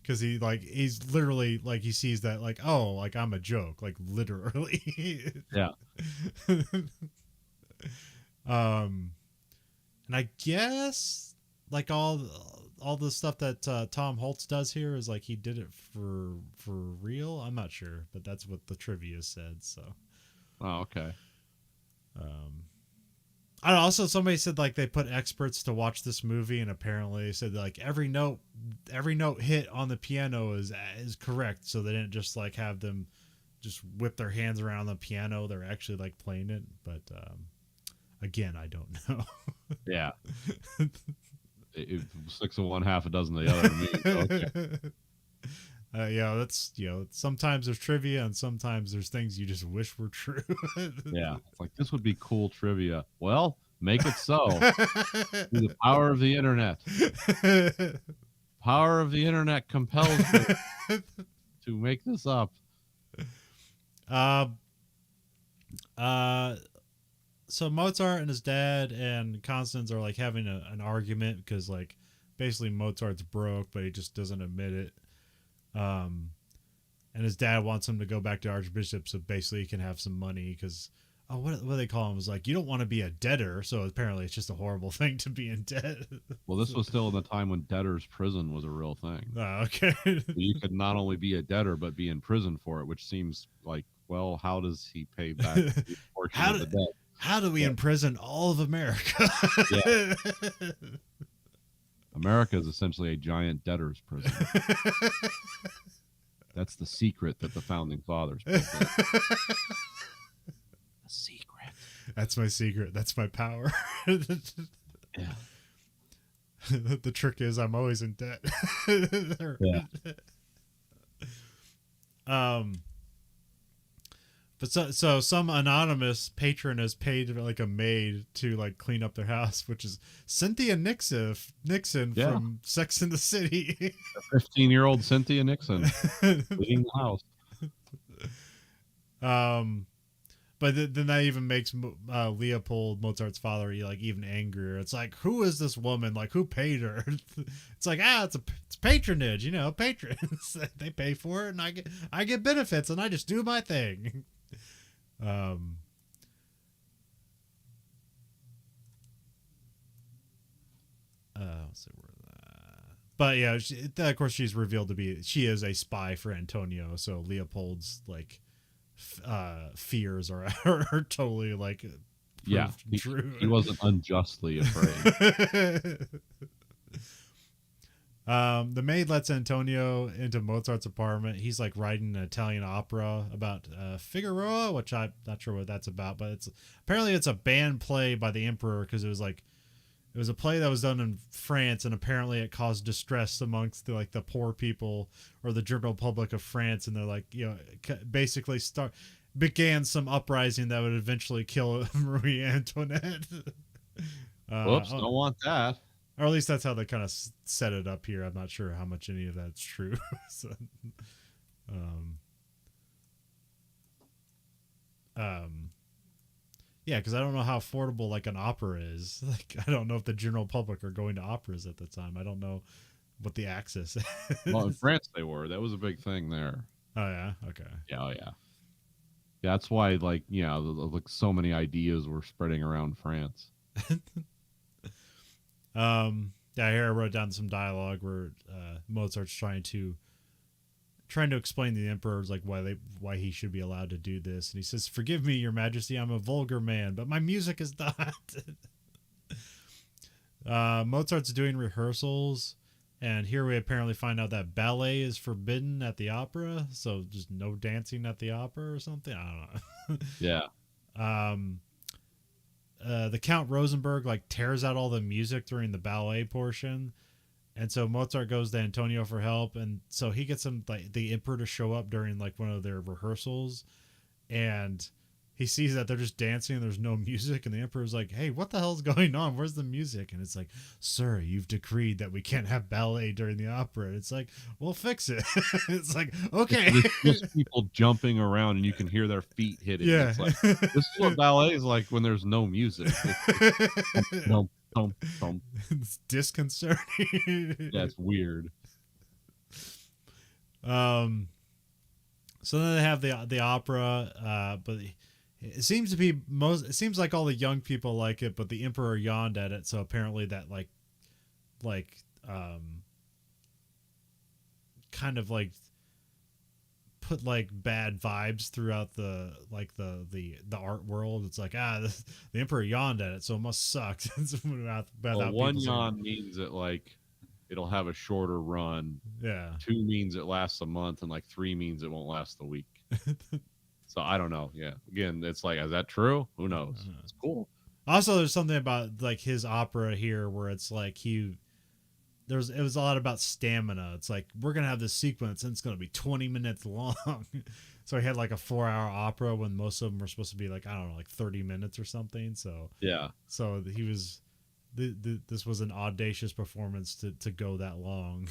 [SPEAKER 1] Because he's literally like, he sees that like, oh, like I'm a joke, like literally.
[SPEAKER 2] Yeah.
[SPEAKER 1] And I guess like all the stuff that Tom Holtz does here is like he did it for real. I'm not sure, but that's what the trivia said. So.
[SPEAKER 2] Oh, okay.
[SPEAKER 1] I don't know, also somebody said like they put experts to watch this movie, and apparently they said like every note hit on the piano is correct. So they didn't just like have them just whip their hands around the piano. They're actually like playing it, but. Again, I don't know.
[SPEAKER 2] Yeah. 6 of one, half a dozen of the other.
[SPEAKER 1] Okay. That's sometimes there's trivia and sometimes there's things you just wish were true.
[SPEAKER 2] Yeah, it's like this would be cool trivia. Well, make it so. Through the power of the internet. Power of the internet compels me to make this up.
[SPEAKER 1] so Mozart and his dad and Constance are like having an argument because like basically Mozart's broke, but he just doesn't admit it. And his dad wants him to go back to Archbishop so basically he can have some money because what do they call him? It was like, you don't want to be a debtor, so apparently it's just a horrible thing to be in debt.
[SPEAKER 2] Well, this was still in the time when debtor's prison was a real thing.
[SPEAKER 1] Oh, okay.
[SPEAKER 2] You could not only be a debtor but be in prison for it, which seems like, well, how does he pay back the portion of the debt?
[SPEAKER 1] How do we imprison all of America?
[SPEAKER 2] Yeah. America is essentially a giant debtor's prison. That's the secret that the founding fathers put in. The secret.
[SPEAKER 1] That's my secret. That's my power.
[SPEAKER 2] Yeah.
[SPEAKER 1] The trick is I'm always in debt.
[SPEAKER 2] Yeah.
[SPEAKER 1] But so some anonymous patron has paid like a maid to like clean up their house, which is Cynthia Nixon from Sex and the City.
[SPEAKER 2] 15-year-old Cynthia Nixon cleaning the house.
[SPEAKER 1] But then that even makes Leopold, Mozart's father, like even angrier. It's like, who is this woman? Like, who paid her? It's like, it's patronage, patrons. They pay for it, and I get benefits, and I just do my thing. Let's see where that. But yeah, of course, she's revealed to be she is a spy for Antonio. So Leopold's like fears are totally like true.
[SPEAKER 2] He wasn't unjustly afraid.
[SPEAKER 1] The maid lets Antonio into Mozart's apartment. He's like writing an Italian opera about Figaro, which I'm not sure what that's about, but apparently it's a banned play by the emperor because it was a play that was done in France, and apparently it caused distress amongst the poor people or the general public of France, and they're like, basically began some uprising that would eventually kill Marie Antoinette.
[SPEAKER 2] Whoops, don't want that.
[SPEAKER 1] Or at least that's how they kind of set it up here. I'm not sure how much any of that's true. So, yeah, because I don't know how affordable like an opera is. Like, I don't know if the general public are going to operas at the time. I don't know what the access is.
[SPEAKER 2] Well, in France they were. That was a big thing there.
[SPEAKER 1] Oh yeah, okay.
[SPEAKER 2] Yeah, oh yeah. That's why, so many ideas were spreading around France.
[SPEAKER 1] Yeah, here I wrote down some dialogue where Mozart's trying to explain to the emperor like why he should be allowed to do this, and he says, "Forgive me, Your Majesty, I'm a vulgar man, but my music is not." Mozart's doing rehearsals, and here we apparently find out that ballet is forbidden at the opera, so just no dancing at the opera or something. I don't know.
[SPEAKER 2] Yeah.
[SPEAKER 1] The Count Rosenberg like tears out all the music during the ballet portion, and so Mozart goes to Antonio for help, and so he gets him the emperor to show up during like one of their rehearsals, and he sees that they're just dancing and there's no music, and the emperor's like, "Hey, what the hell's going on? Where's the music?" And it's like, "Sir, you've decreed that we can't have ballet during the opera." And it's like, "Well, fix it." It's like, okay.
[SPEAKER 2] It's just people jumping around and you can hear their feet hitting.
[SPEAKER 1] Yeah.
[SPEAKER 2] It's like, this is what ballet is like when there's no music.
[SPEAKER 1] It's disconcerting.
[SPEAKER 2] Yeah, it's weird.
[SPEAKER 1] So then they have the opera, but it seems to be it seems like all the young people like it, but the emperor yawned at it, so apparently that kind of like put like bad vibes throughout the art world. It's like, the emperor yawned at it, so it must suck.
[SPEAKER 2] One yawn means that like it'll have a shorter run.
[SPEAKER 1] Yeah.
[SPEAKER 2] 2 means it lasts a month, and like 3 means it won't last a week. So I don't know. Yeah. Again, it's like, is that true? Who knows? It's cool.
[SPEAKER 1] Also, there's something about like his opera here where it's like it was a lot about stamina. It's like, we're gonna have this sequence and it's gonna be 20 minutes long. So he had like a 4-hour opera when most of them were supposed to be like, I don't know, like 30 minutes or something. So
[SPEAKER 2] yeah.
[SPEAKER 1] So he was this was an audacious performance to go that long.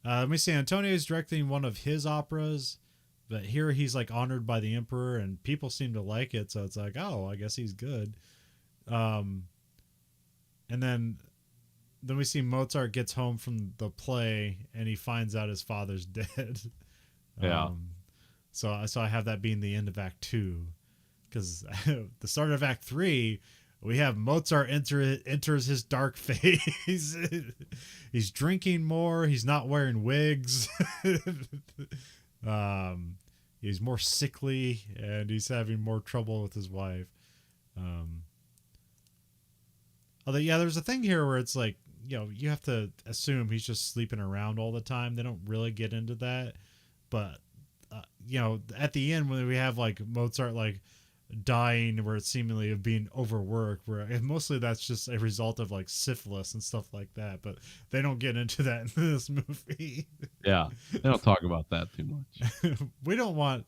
[SPEAKER 1] Let me see. Antonio's directing one of his operas, but here he's like honored by the emperor, and people seem to like it. So it's like, oh, I guess he's good. And then we see Mozart gets home from the play, and he finds out his father's dead.
[SPEAKER 2] Yeah.
[SPEAKER 1] So I have that being the end of Act 2, because the start of Act 3. We have Mozart enters his dark phase. He's drinking more. He's not wearing wigs. He's more sickly, and he's having more trouble with his wife. Although, yeah, there's a thing here where it's like, you have to assume he's just sleeping around all the time. They don't really get into that. But, at the end when we have like Mozart like dying, where it's seemingly of being overworked, where mostly that's just a result of like syphilis and stuff like that, but they don't get into that in this movie.
[SPEAKER 2] Yeah, they don't talk about that too much.
[SPEAKER 1] we don't want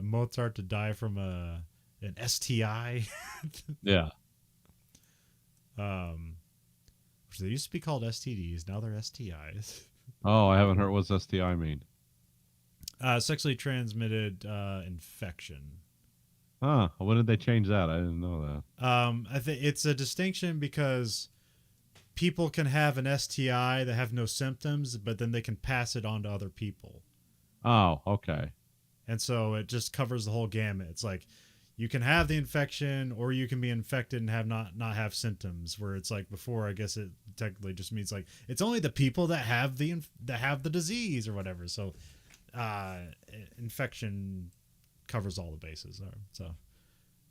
[SPEAKER 1] Mozart to die from an STI.
[SPEAKER 2] Yeah.
[SPEAKER 1] Which they used to be called STDs, now they're STIs.
[SPEAKER 2] Oh, I haven't heard. What's STI mean?
[SPEAKER 1] Sexually transmitted infection.
[SPEAKER 2] Huh. When did they change that? I didn't know that.
[SPEAKER 1] I think it's a distinction because people can have an STI that have no symptoms, but then they can pass it on to other people.
[SPEAKER 2] Oh, okay.
[SPEAKER 1] And so it just covers the whole gamut. It's like you can have the infection, or you can be infected and have not have symptoms. Where it's like before, I guess it technically just means like it's only the people that have the disease or whatever. So infection covers all the bases there. So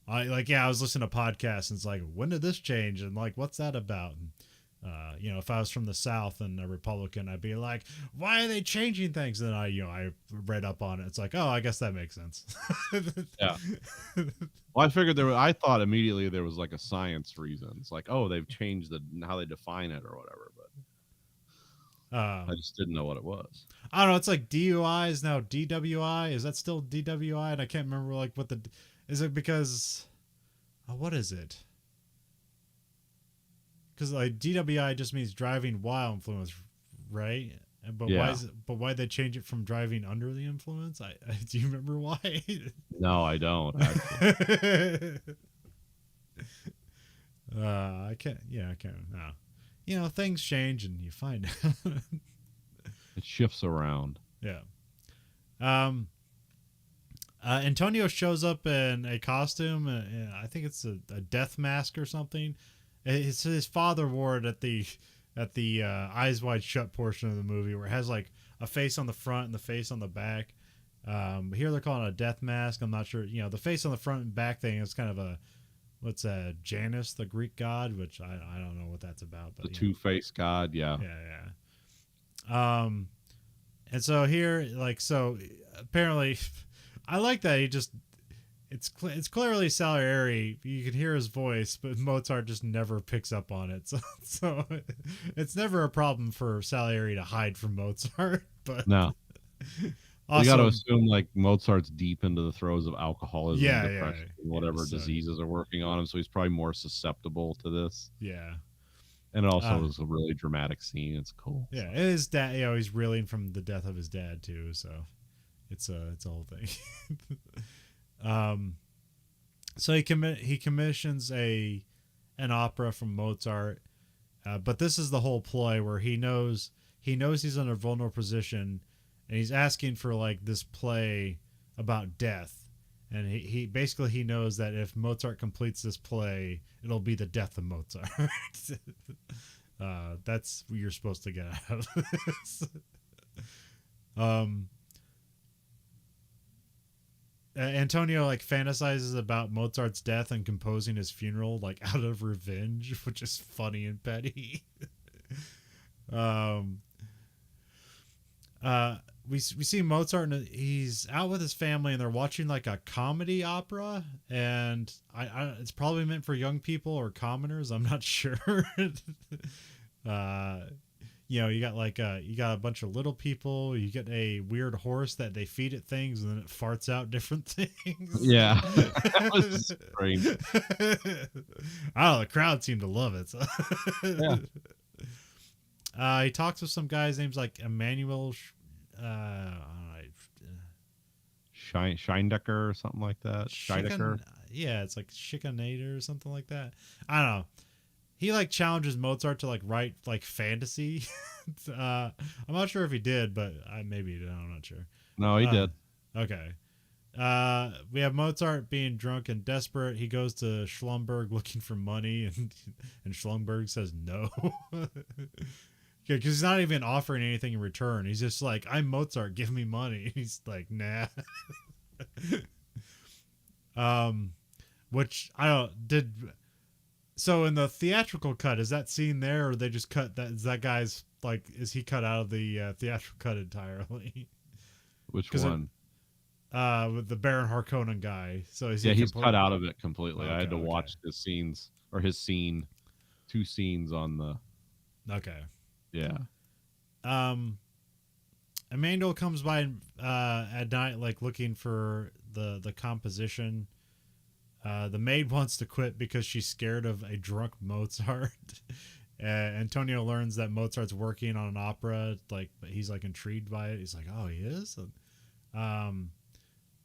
[SPEAKER 1] I was listening to podcasts, and it's like, when did this change, and like, what's that about? And if I was from the South and a Republican, I'd be like, why are they changing things? And then I read up on it. It's like, oh, I guess that makes sense.
[SPEAKER 2] Yeah. Well, I figured I thought immediately there was like a science reason. It's like, oh, they've changed how they define it or whatever, but I just didn't know what it was.
[SPEAKER 1] I don't know. It's like DUI is now DWI. Is that still DWI? And I can't remember like is it because, what is it? Because like DWI just means driving while influenced, right? But
[SPEAKER 2] yeah.
[SPEAKER 1] Why they change it from driving under the influence? Do you remember why?
[SPEAKER 2] No, I don't.
[SPEAKER 1] I can't. Yeah, I can't. No. Things change, and you find out.
[SPEAKER 2] It shifts around.
[SPEAKER 1] Yeah. Antonio shows up in a costume. I think it's a death mask or something. It's his father wore it at the Eyes Wide Shut portion of the movie, where it has like a face on the front and the face on the back. Here they're calling it a death mask. I'm not sure. The face on the front and back thing is kind of what's Janus, the Greek god, which I don't know what that's about. But
[SPEAKER 2] the two-faced god, yeah.
[SPEAKER 1] Yeah. And so here, apparently, I like that he just. It's clearly Salieri. You can hear his voice, but Mozart just never picks up on it. So it's never a problem for Salieri to hide from Mozart. But
[SPEAKER 2] no, also, you got to assume like Mozart's deep into the throes of alcoholism, depression, and whatever diseases are working on him. So he's probably more susceptible to this.
[SPEAKER 1] Yeah,
[SPEAKER 2] and it also was a really dramatic scene. It's cool.
[SPEAKER 1] Yeah, it is dad. He's reeling from the death of his dad too. So it's a whole thing. So he commissions an opera from Mozart, but this is the whole ploy where he knows he's in a vulnerable position, and he's asking for like this play about death, and he basically knows that if Mozart completes this play, it'll be the death of Mozart. That's what you're supposed to get out of this. Antonio like fantasizes about Mozart's death and composing his funeral like out of revenge, which is funny and petty. We see Mozart, and he's out with his family, and they're watching like a comedy opera, and it's probably meant for young people or commoners. I'm not sure. You got a bunch of little people. You get a weird horse that they feed it things, and then it farts out different things.
[SPEAKER 2] Yeah, that was strange.
[SPEAKER 1] I don't know. The crowd seemed to love it. So. He talks with some guys names like Emmanuel.
[SPEAKER 2] Scheindecker or something like that. Scheidecker.
[SPEAKER 1] Yeah, it's like Chickanator or something like that. I don't know. He like challenges Mozart to like write like fantasy. I'm not sure if he did, but maybe he did. I'm not sure.
[SPEAKER 2] No, he did.
[SPEAKER 1] Okay. We have Mozart being drunk and desperate. He goes to Schlumberg looking for money, and Schlumberg says no. Because he's not even offering anything in return. He's just like, I'm Mozart, give me money. He's like, nah. Which I don't did. So in the theatrical cut, is that scene there, or they just cut that? Is that guy's like? Is he cut out of the theatrical cut entirely?
[SPEAKER 2] Which one?
[SPEAKER 1] With the Baron Harkonnen guy. So is
[SPEAKER 2] he's cut out of it completely.
[SPEAKER 1] Okay,
[SPEAKER 2] I had to watch the scenes or his scene, 2 scenes on the.
[SPEAKER 1] Okay.
[SPEAKER 2] Yeah.
[SPEAKER 1] Emmanuel comes by at night, like looking for the composition. The maid wants to quit because she's scared of a drunk Mozart. Antonio learns that Mozart's working on an opera, like, but he's like intrigued by it. He's like, "Oh, he is."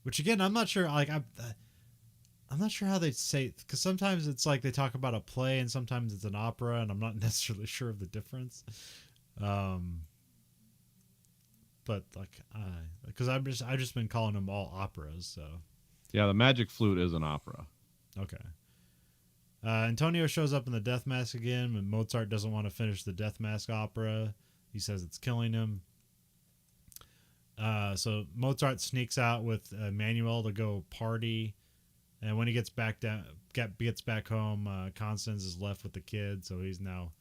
[SPEAKER 1] Which again, I'm not sure. Like, I'm not sure how they say, because sometimes it's like they talk about a play and sometimes it's an opera, and I'm not necessarily sure of the difference. But like, because I've just been calling them all operas, so.
[SPEAKER 2] Yeah, the Magic Flute is an opera.
[SPEAKER 1] Okay. Antonio shows up in the Death Mask again, and Mozart doesn't want to finish the Death Mask opera. He says it's killing him. So Mozart sneaks out with Emmanuel to go party, and when he gets back home, Constance is left with the kid, so he's now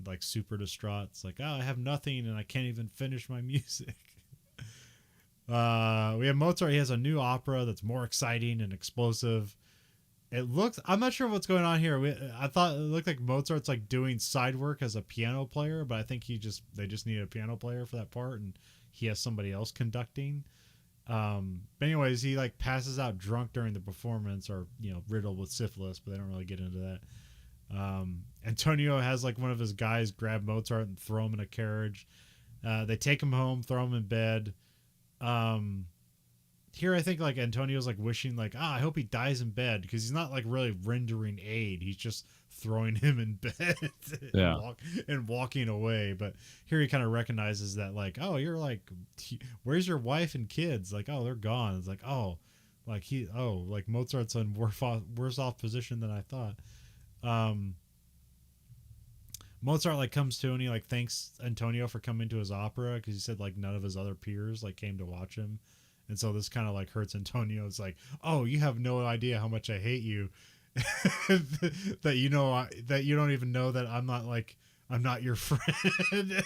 [SPEAKER 1] like super distraught. It's like, oh, I have nothing, and I can't even finish my music. We have Mozart. He has a new opera that's more exciting and explosive. It looks, I'm not sure what's going on here. I thought it looked like Mozart's like doing side work as a piano player, but I think they just need a piano player for that part, and he has somebody else conducting. But anyways, he like passes out drunk during the performance, or riddled with syphilis, but they don't really get into that. Antonio has like one of his guys grab Mozart and throw him in a carriage. They take him home, throw him in bed. Here I think like Antonio's like wishing like, I hope he dies in bed, because he's not like really rendering aid. He's just throwing him in bed and walking away. But here he kind of recognizes that like, oh, you're like, where's your wife and kids? Like, oh, they're gone. It's like, oh, like like Mozart's in worse off position than I thought. Mozart like comes to and he like thanks Antonio for coming to his opera, because he said like none of his other peers like came to watch him, and so this kind of like hurts Antonio. It's like, oh, you have no idea how much I hate you, that you don't even know that I'm not your friend.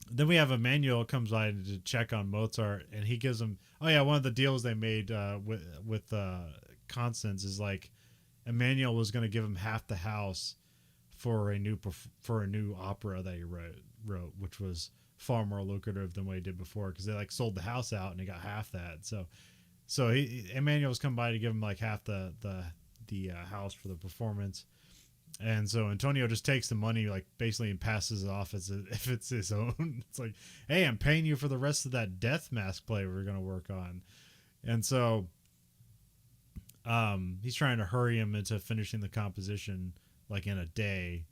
[SPEAKER 1] Then we have Emmanuel comes by to check on Mozart, and he gives him, one of the deals they made with Constance is like Emmanuel was going to give him half the house for a new opera that he wrote, which was far more lucrative than what he did before, because they like sold the house out and he got half that. So Emmanuel's come by to give him like half the house for the performance. And so Antonio just takes the money, like basically, and passes it off as if it's his own. It's like, hey, I'm paying you for the rest of that Death Mask play we're going to work on. And so he's trying to hurry him into finishing the composition like in a day.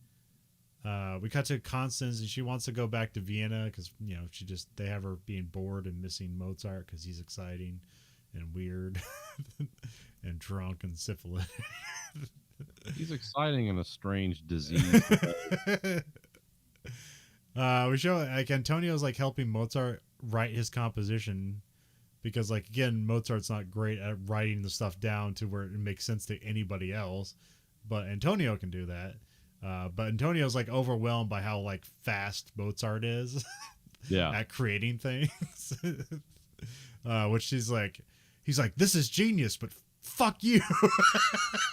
[SPEAKER 1] We cut to Constance, and she wants to go back to Vienna because they have her being bored and missing Mozart because he's exciting and weird and drunk and syphilitic.
[SPEAKER 2] He's exciting in a strange disease.
[SPEAKER 1] We show like Antonio's like helping Mozart write his composition, because like again, Mozart's not great at writing the stuff down to where it makes sense to anybody else, but Antonio can do that. But Antonio's like overwhelmed by how like fast Mozart is at creating things. Which he's like, this is genius, but fuck you.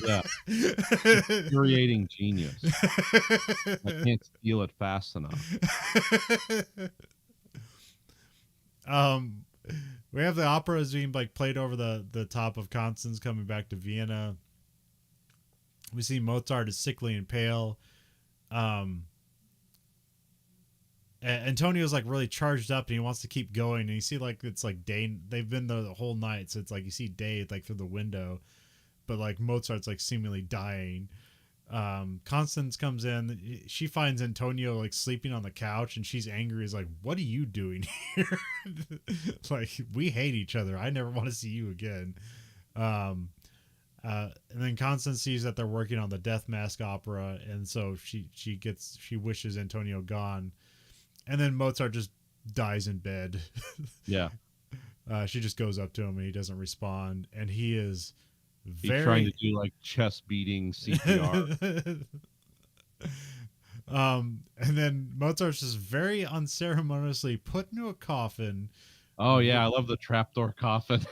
[SPEAKER 2] Yeah. Infuriating genius. I can't steal it fast enough.
[SPEAKER 1] We have the opera is being like played over the top of Constance coming back to Vienna. We see Mozart is sickly and pale. Um, Antonio's like really charged up and he wants to keep going. And you see like it's like day. They've been there the whole night, so it's like you see day like through the window, but like Mozart's like seemingly dying. Constance comes in. She finds Antonio like sleeping on the couch, and she's angry. Is like, "What are you doing here? Like, we hate each other. I never want to see you again." Um, and then Constance sees that they're working on the Death Mask opera, and so she wishes Antonio gone. And then Mozart just dies in bed.
[SPEAKER 2] Yeah.
[SPEAKER 1] She just goes up to him and he doesn't respond, and he is
[SPEAKER 2] He's trying to do like chest beating CPR.
[SPEAKER 1] And then Mozart's just very unceremoniously put into a coffin.
[SPEAKER 2] Oh yeah, I love the trapdoor coffin.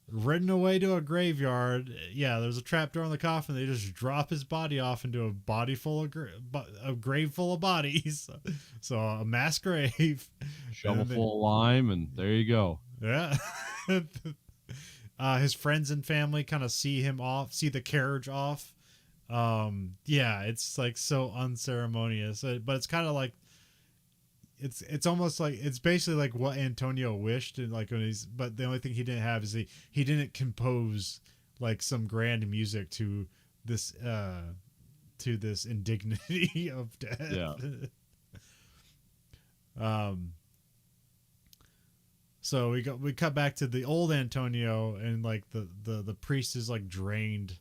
[SPEAKER 1] Ridden away to a graveyard. Yeah, there's a trapdoor in the coffin. They just drop his body off into a body full of a grave full of bodies. So a mass grave.
[SPEAKER 2] Shovel full of lime, and there you go.
[SPEAKER 1] Yeah. His friends and family kind of see him off, see the carriage off. Yeah, it's like so unceremonious, but it's kind of like it's almost like it's basically like what Antonio wished, and like but the only thing he didn't have is he didn't compose like some grand music to this indignity of death.
[SPEAKER 2] Yeah.
[SPEAKER 1] So we cut back to the old Antonio, and like the priest is like drained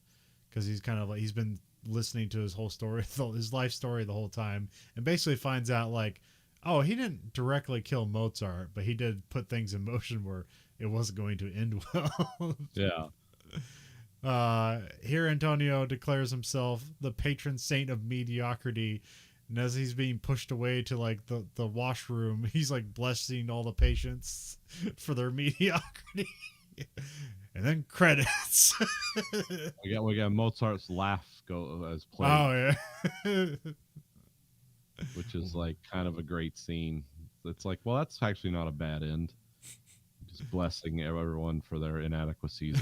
[SPEAKER 1] because he's kind of like he's been listening to his whole story, his life story the whole time, and basically finds out like, oh, he didn't directly kill Mozart, but he did put things in motion where it wasn't going to end well.
[SPEAKER 2] Yeah.
[SPEAKER 1] Here Antonio declares himself the patron saint of mediocrity, and as he's being pushed away to like the washroom, he's like blessing all the patients for their mediocrity. And then credits.
[SPEAKER 2] we got Mozart's laugh go as played.
[SPEAKER 1] Oh yeah.
[SPEAKER 2] Which is like kind of a great scene. It's like, well, that's actually not a bad end. Just blessing everyone for their inadequacies.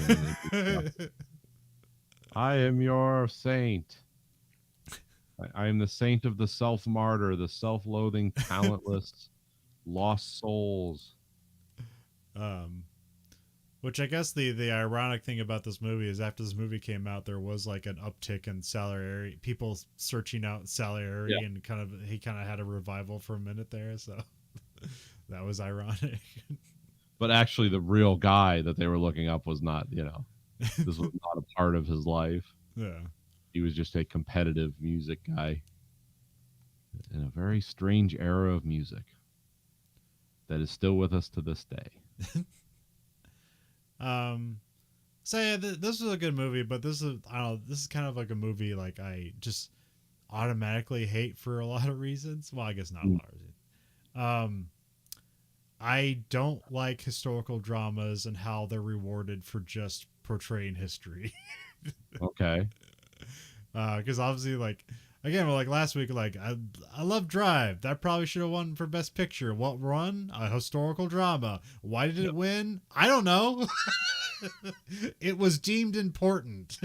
[SPEAKER 2] I am your saint. I am the saint of the self-martyr, the self-loathing, talentless, lost souls.
[SPEAKER 1] Which I guess the ironic thing about this movie is after this movie came out, there was like an uptick in Salieri, people searching out Salieri,
[SPEAKER 2] Yeah.
[SPEAKER 1] and he kind of had a revival for a minute there, so that was ironic.
[SPEAKER 2] But actually, the real guy that they were looking up was not, this was not a part of his life.
[SPEAKER 1] Yeah.
[SPEAKER 2] He was just a competitive music guy in a very strange era of music that is still with us to this day.
[SPEAKER 1] So yeah, this was a good movie, but this is this is kind of like a movie like I just automatically hate for a lot of reasons. Well, I guess not a lot of reasons. I don't like historical dramas and how they're rewarded for just portraying history.
[SPEAKER 2] Okay.
[SPEAKER 1] Because obviously, like again, like last week, like I love Drive. That probably should have won for Best Picture. What won? A historical drama. Why did it win? I don't know. It was deemed important.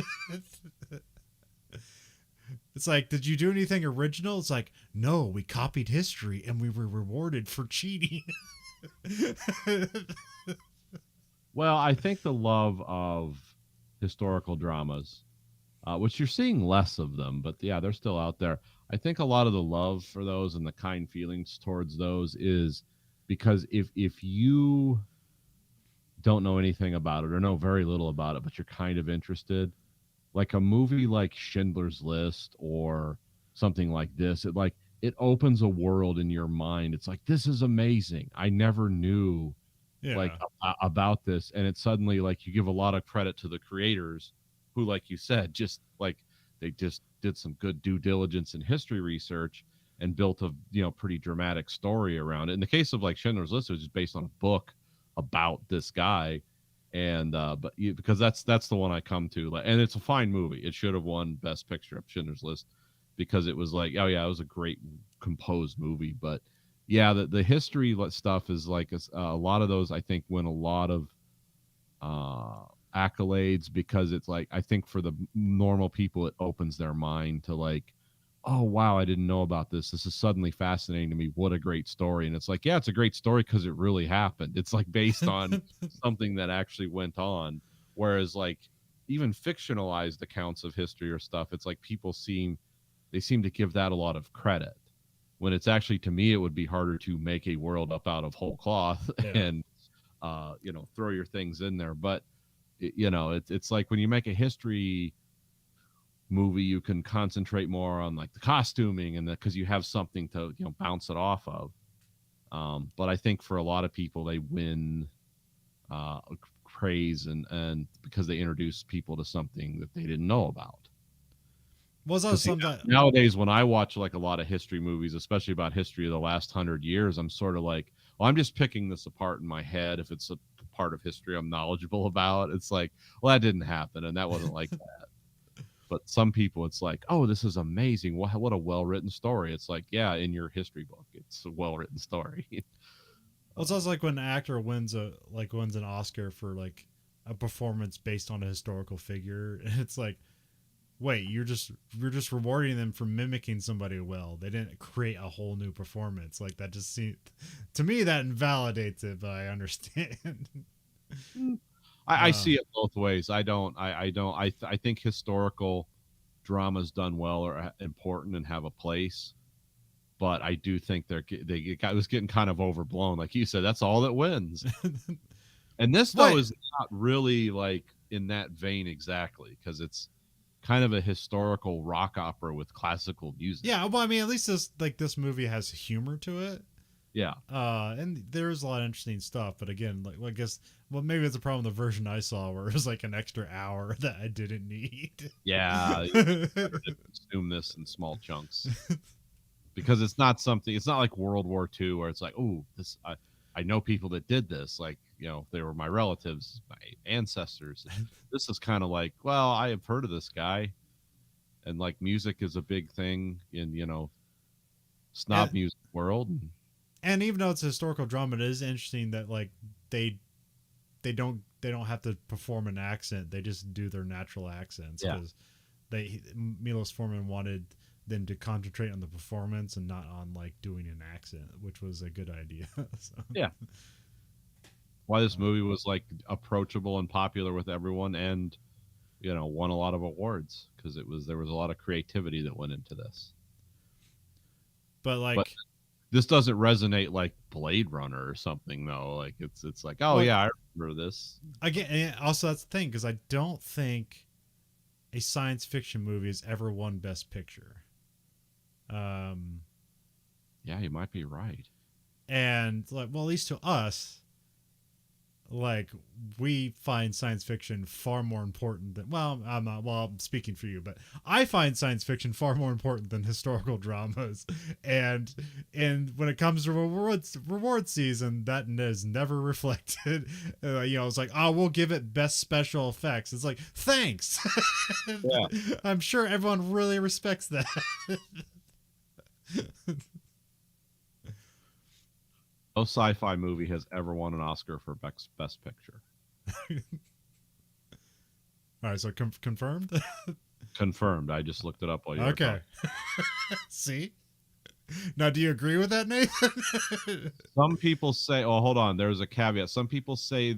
[SPEAKER 1] It's like, did you do anything original? It's like, no, we copied history and we were rewarded for cheating.
[SPEAKER 2] Well, I think the love of historical dramas, which you're seeing less of them, but yeah, they're still out there. I think a lot of the love for those and the kind feelings towards those is because if you don't know anything about it or know very little about it, but you're kind of interested, like a movie like Schindler's List or something like this, it opens a world in your mind. It's like, this is amazing. I never knew about this. And it's suddenly like you give a lot of credit to the creators who, like you said, just like they just did some good due diligence and history research and built a pretty dramatic story around it. In the case of like Schindler's List, it was just based on a book about this guy, and because that's the one I come to, and it's a fine movie. It should have won Best Picture of Schindler's List because it was like, oh yeah, it was a great composed movie. But yeah, the history stuff is like a lot of those I think win a lot of accolades because it's like, I think for the normal people, it opens their mind to like, oh wow, I didn't know about this. This is suddenly fascinating to me. What a great story. And it's like, yeah, it's a great story because it really happened. It's like based on something that actually went on. Whereas like even fictionalized accounts of history or stuff, it's like they seem to give that a lot of credit. When it's actually, to me, it would be harder to make a world up out of whole cloth and throw your things in there. But it's like when you make a history movie, you can concentrate more on like the costuming and because you have something to bounce it off of. But I think for a lot of people, they win praise and because they introduce people to something that they didn't know about.
[SPEAKER 1] Was that something
[SPEAKER 2] nowadays when I watch like a lot of history movies, especially about history of the last 100 years, I'm sort of like, well, I'm just picking this apart in my head. If it's a part of history I'm knowledgeable about, it's like, well, that didn't happen and that wasn't like that. But some people, it's like, oh, this is amazing. What a well-written story. It's like, yeah, in your history book, it's a well-written story.
[SPEAKER 1] Well, it's also like when an actor wins an Oscar for like a performance based on a historical figure. It's like, wait, you're just rewarding them for mimicking somebody well. They didn't create a whole new performance. Like that just seems to me that invalidates it, but I understand.
[SPEAKER 2] I see it both ways. I think historical dramas done well are important and have a place, but I do think it was getting kind of overblown. Like you said, that's all that wins. And this though is not really like in that vein exactly, because it's kind of a historical rock opera with classical music.
[SPEAKER 1] Yeah, well, I mean, at least this movie has humor to it.
[SPEAKER 2] Yeah.
[SPEAKER 1] And there's a lot of interesting stuff, but again, like I guess, well, maybe it's a problem with the version I saw where it was like an extra hour that I didn't need.
[SPEAKER 2] Yeah, consume this in small chunks because it's not like World War II where it's like, oh, this I know people that did this, like they were my relatives, my ancestors. This is kind of like, well, I have heard of this guy, and like music is a big thing in snob music world.
[SPEAKER 1] And even though it's a historical drama, it is interesting that like they don't have to perform an accent; they just do their natural accents because Milos Forman wanted them to concentrate on the performance and not on like doing an accent, which was a good idea. So.
[SPEAKER 2] Yeah. Why this movie was like approachable and popular with everyone, and won a lot of awards because there was a lot of creativity that went into this.
[SPEAKER 1] But
[SPEAKER 2] this doesn't resonate like Blade Runner or something though. Like it's like, oh yeah, I remember this.
[SPEAKER 1] Again, and also that's the thing, because I don't think a science fiction movie has ever won Best Picture.
[SPEAKER 2] Yeah, you might be right.
[SPEAKER 1] And like, well, at least to us, like we find science fiction far more important than I'm speaking for you, but I find science fiction far more important than historical dramas. And when it comes to reward season, that is never reflected. It's like, oh, we'll give it best special effects. It's like, thanks. Yeah. I'm sure everyone really respects that.
[SPEAKER 2] No sci-fi movie has ever won an Oscar for Best Picture.
[SPEAKER 1] All right, so confirmed?
[SPEAKER 2] Confirmed. I just looked it up while you were talking.
[SPEAKER 1] See? Now, do you agree with that, Nathan?
[SPEAKER 2] Some people say, oh, hold on. There's a caveat. Some people say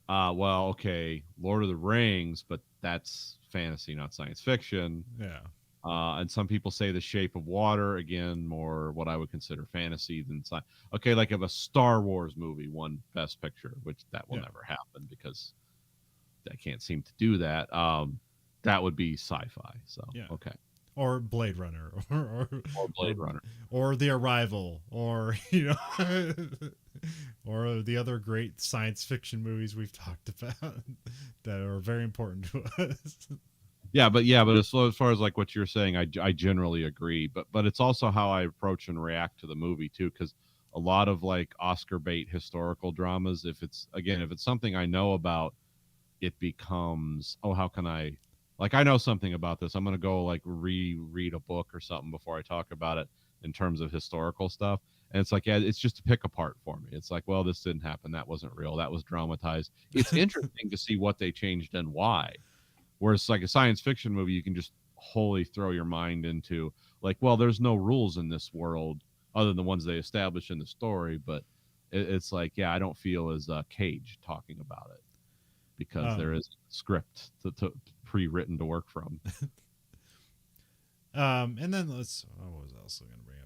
[SPEAKER 2] okay, Lord of the Rings, but that's fantasy, not science fiction.
[SPEAKER 1] Yeah.
[SPEAKER 2] And some people say The Shape of Water, again, more what I would consider fantasy than science. Okay, like if a Star Wars movie won Best Picture, which that will never happen because I can't seem to do that. That would be sci-fi. So okay.
[SPEAKER 1] Or Blade Runner, or
[SPEAKER 2] Blade Runner,
[SPEAKER 1] or The Arrival, or or the other great science fiction movies we've talked about that are very important to us.
[SPEAKER 2] Yeah, but as far as like what you're saying, I generally agree. But it's also how I approach and react to the movie too, because a lot of like Oscar bait historical dramas, if it's something I know about, it becomes, oh, how can I, like, I know something about this, I'm gonna go like reread a book or something before I talk about it in terms of historical stuff, And it's like, yeah, it's just to pick apart for me. It's like, well, this didn't happen. That wasn't real. That was dramatized. It's interesting to see what they changed and why. Whereas like a science fiction movie, you can just wholly throw your mind into like, well, there's no rules in this world other than the ones they establish in the story. But it's like, yeah, I don't feel as Cage talking about it because there is a script to pre-written to work from.
[SPEAKER 1] And then what was I also going to bring up?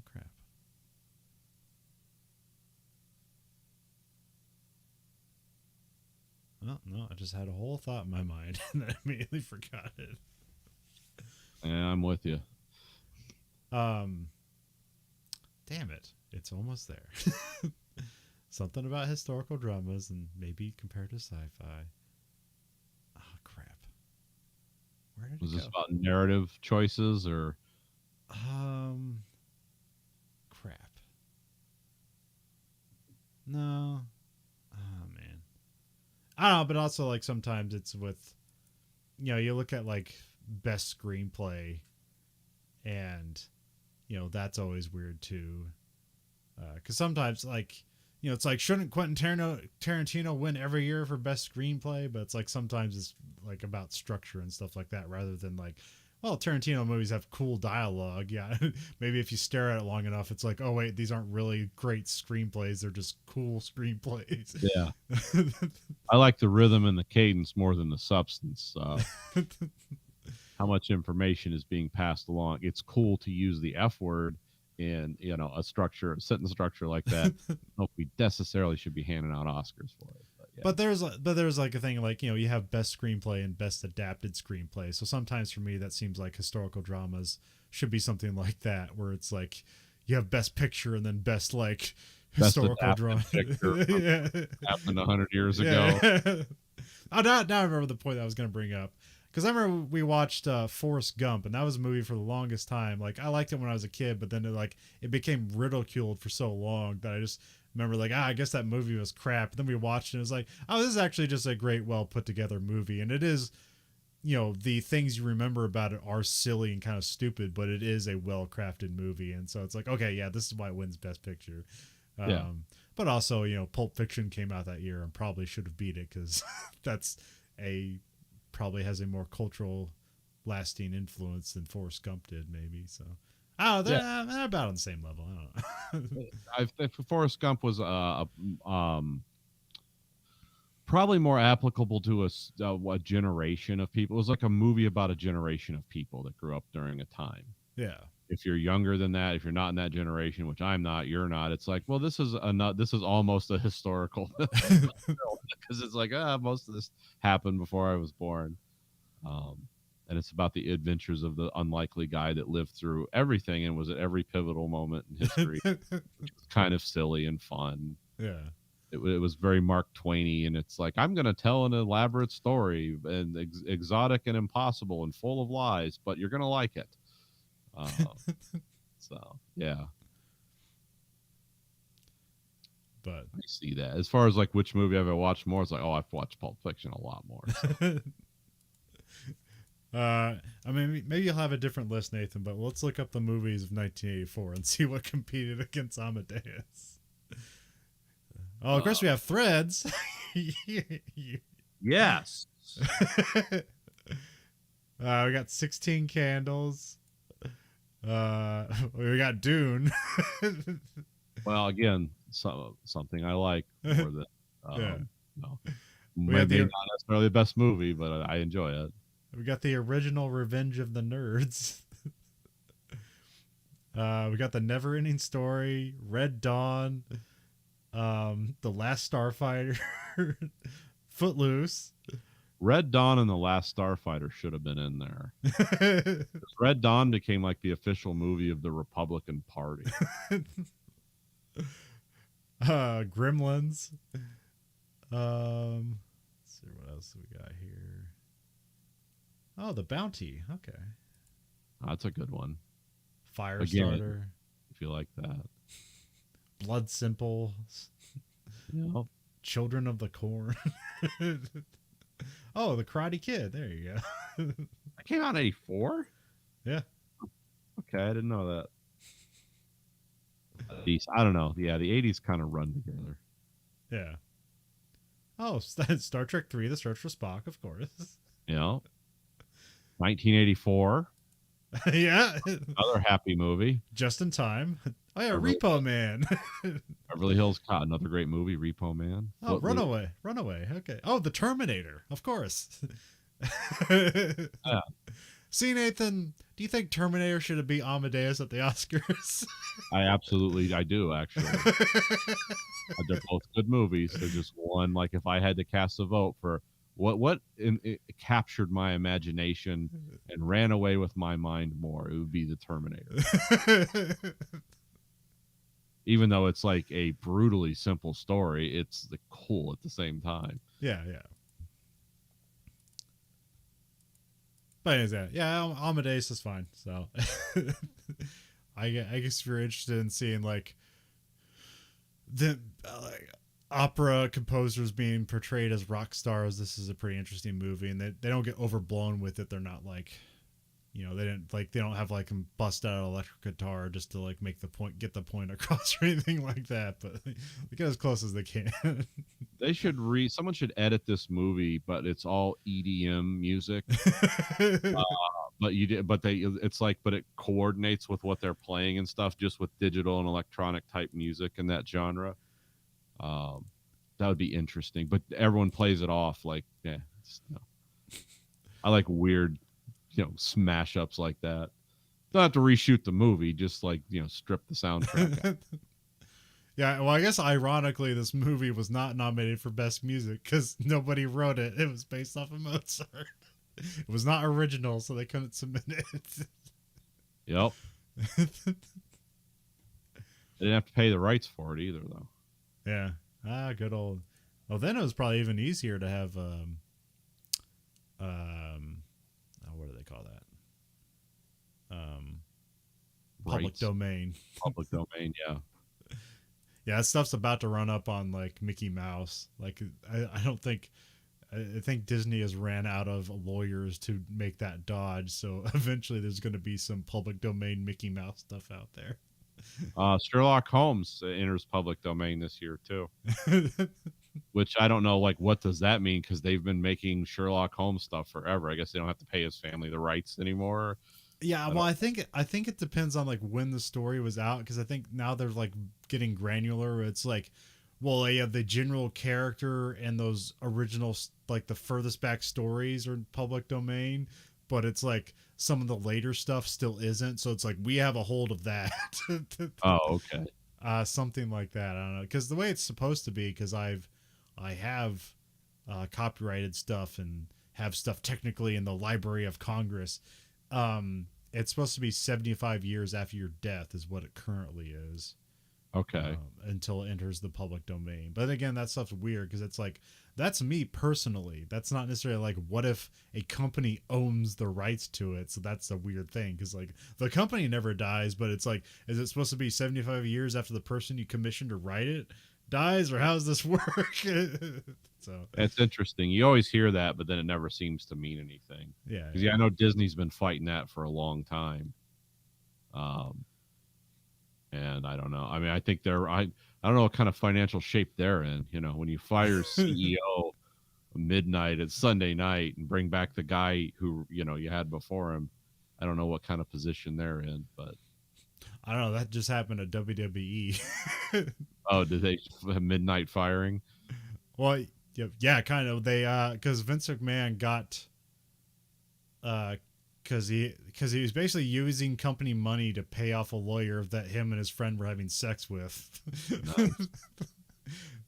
[SPEAKER 1] Crap. Oh, no, I just had a whole thought in my mind and I immediately forgot it.
[SPEAKER 2] Yeah, I'm with you.
[SPEAKER 1] Damn it. It's almost there. Something about historical dramas and maybe compared to sci-fi. Oh, crap. Where did
[SPEAKER 2] Was
[SPEAKER 1] it
[SPEAKER 2] this
[SPEAKER 1] go?
[SPEAKER 2] about narrative choices or?
[SPEAKER 1] Crap. No. Oh, man. I don't know, but also like sometimes it's with, you look at like best screenplay and, that's always weird too. Because sometimes like, it's like, shouldn't Quentin Tarantino win every year for best screenplay? But it's like sometimes it's like about structure and stuff like that rather than like, well, Tarantino movies have cool dialogue. Yeah. Maybe if you stare at it long enough, it's like, oh, wait, these aren't really great screenplays. They're just cool screenplays.
[SPEAKER 2] Yeah. I like the rhythm and the cadence more than the substance. How much information is being passed along. It's cool to use the F word in, a sentence structure like that. I don't know if we necessarily should be handing out Oscars for it. Yeah.
[SPEAKER 1] But there's like a thing like, you have best screenplay and best adapted screenplay. So sometimes for me that seems like historical dramas should be something like that, where it's like you have best picture and then best like historical drama.
[SPEAKER 2] Yeah. Happened 100 years ago.
[SPEAKER 1] Oh, now I remember the point I was going to bring up. Because I remember we watched Forrest Gump, and that was a movie for the longest time. Like, I liked it when I was a kid, but then it became ridiculed for so long that I just remember like, I guess that movie was crap. And then we watched it, and it was like, oh, this is actually just a great, well put together movie. And it is, the things you remember about it are silly and kind of stupid, but it is a well crafted movie. And so it's like, okay, yeah, this is why it wins Best Picture.
[SPEAKER 2] Yeah.
[SPEAKER 1] But also, Pulp Fiction came out that year and probably should have beat it because that's probably has a more cultural lasting influence than Forrest Gump did, maybe. So they're about on the same level. I don't know.
[SPEAKER 2] I think Forrest Gump was probably more applicable to a generation of people. It was like a movie about a generation of people that grew up during a time.
[SPEAKER 1] Yeah.
[SPEAKER 2] If you're younger than that, if you're not in that generation, which I'm not, you're not. It's like, well, this is almost a historical because it's like, most of this happened before I was born, and it's about the adventures of the unlikely guy that lived through everything and was at every pivotal moment in history, which was kind of silly and fun.
[SPEAKER 1] Yeah.
[SPEAKER 2] It was very Mark Twainy, and it's like, I'm going to tell an elaborate story and exotic and impossible and full of lies, but you're going to like it. So yeah,
[SPEAKER 1] but
[SPEAKER 2] I see that. As far as like which movie I've watched more, it's like, I've watched Pulp Fiction a lot more. So.
[SPEAKER 1] I mean, maybe you'll have a different list, Nathan, but let's look up the movies of 1984 and see what competed against Amadeus. Oh, of course we have Threads.
[SPEAKER 2] Yes.
[SPEAKER 1] We got 16 Candles. We got Dune.
[SPEAKER 2] Well, again, something I like more than
[SPEAKER 1] Yeah.
[SPEAKER 2] maybe not necessarily the best movie, but I enjoy it.
[SPEAKER 1] We got the original Revenge of the Nerds. We got the Never Ending Story, Red Dawn, The Last Starfighter, Footloose.
[SPEAKER 2] Red Dawn and The Last Starfighter should have been in there. Red Dawn became like the official movie of the Republican Party.
[SPEAKER 1] Gremlins. Let's see what else we got here. Oh, The Bounty. Okay.
[SPEAKER 2] That's a good one.
[SPEAKER 1] Firestarter.
[SPEAKER 2] If you like that.
[SPEAKER 1] Blood Simple.
[SPEAKER 2] Yeah.
[SPEAKER 1] Children of the Corn. Oh, The Karate Kid. There you go.
[SPEAKER 2] That came out in 84?
[SPEAKER 1] Yeah.
[SPEAKER 2] Okay, I didn't know that. I don't know. Yeah, the 80s kind of run together.
[SPEAKER 1] Yeah. Oh, Star Trek 3, The Search for Spock, of course.
[SPEAKER 2] You know, 1984,
[SPEAKER 1] Yeah.
[SPEAKER 2] another happy movie.
[SPEAKER 1] Just in time. Oh, yeah,
[SPEAKER 2] Beverly,
[SPEAKER 1] Repo Man.
[SPEAKER 2] Beverly Hills Cop, another great movie. Repo Man.
[SPEAKER 1] Oh,
[SPEAKER 2] Footloose.
[SPEAKER 1] Runaway. Okay. Oh, The Terminator, of course.
[SPEAKER 2] Yeah,
[SPEAKER 1] See, Nathan, do you think Terminator should be Amadeus at the Oscars?
[SPEAKER 2] I do actually. They're both good movies. They're just one. Like if I had to cast a vote for it captured my imagination and ran away with my mind more, it would be the Terminator. Even though it's like a brutally simple story, it's cool at the same time.
[SPEAKER 1] Yeah. But anyways, yeah, Amadeus is fine. So I guess if you're interested in seeing like the opera composers being portrayed as rock stars, this is a pretty interesting movie, and they don't get overblown with it. They're not like, they don't have like them bust out an electric guitar just to like make the point, get the point across or anything like that, but they get as close as they can.
[SPEAKER 2] They should someone should edit this movie, but it's all EDM music. But it coordinates with what they're playing and stuff, just with digital and electronic type music in that genre. That would be interesting, but everyone plays it off like, yeah, no. I like weird, smash ups like that. Don't have to reshoot the movie, just like, strip the soundtrack out.
[SPEAKER 1] Yeah, well, I guess ironically, this movie was not nominated for Best Music because nobody wrote it. It was based off of Mozart. It was not original, so they couldn't submit it.
[SPEAKER 2] Yep. They didn't have to pay the rights for it either, though.
[SPEAKER 1] Yeah. Good old. Well, then it was probably even easier to have what do they call that? Public domain.
[SPEAKER 2] Public domain, yeah.
[SPEAKER 1] Yeah, that stuff's about to run up on like Mickey Mouse. Like I think Disney has ran out of lawyers to make that dodge, so eventually there's going to be some public domain Mickey Mouse stuff out there.
[SPEAKER 2] Sherlock Holmes enters public domain this year too, which I don't know, like, what does that mean? Because they've been making Sherlock Holmes stuff forever. I guess they don't have to pay his family the rights anymore.
[SPEAKER 1] Yeah, well, I think it depends on like when the story was out, because I think now they're like getting granular. It's like, well, yeah, the general character and those original, like the furthest back stories are in public domain, but it's like some of the later stuff still isn't. So it's like we have a hold of that.
[SPEAKER 2] Oh, okay.
[SPEAKER 1] Something like that. I don't know, because the way it's supposed to be, because I have copyrighted stuff and have stuff technically in the Library of Congress. It's supposed to be 75 years after your death is what it currently is.
[SPEAKER 2] Okay.
[SPEAKER 1] Until it enters the public domain. But again, that stuff's weird because it's like, that's me personally. That's not necessarily like, what if a company owns the rights to it? So that's a weird thing, because like the company never dies, but it's like, is it supposed to be 75 years after the person you commissioned to write it dies, or how does this work? So
[SPEAKER 2] it's interesting. You always hear that, but then it never seems to mean anything.
[SPEAKER 1] Yeah.
[SPEAKER 2] I know Disney's been fighting that for a long time. And I don't know. I mean, I think I don't know what kind of financial shape they're in. When you fire CEO midnight at Sunday night and bring back the guy who, you had before him, I don't know what kind of position they're in, but
[SPEAKER 1] I don't know. That just happened at WWE.
[SPEAKER 2] Oh, did they have midnight firing?
[SPEAKER 1] Well, yeah, kind of. They because Vince McMahon got because he was basically using company money to pay off a lawyer that him and his friend were having sex with.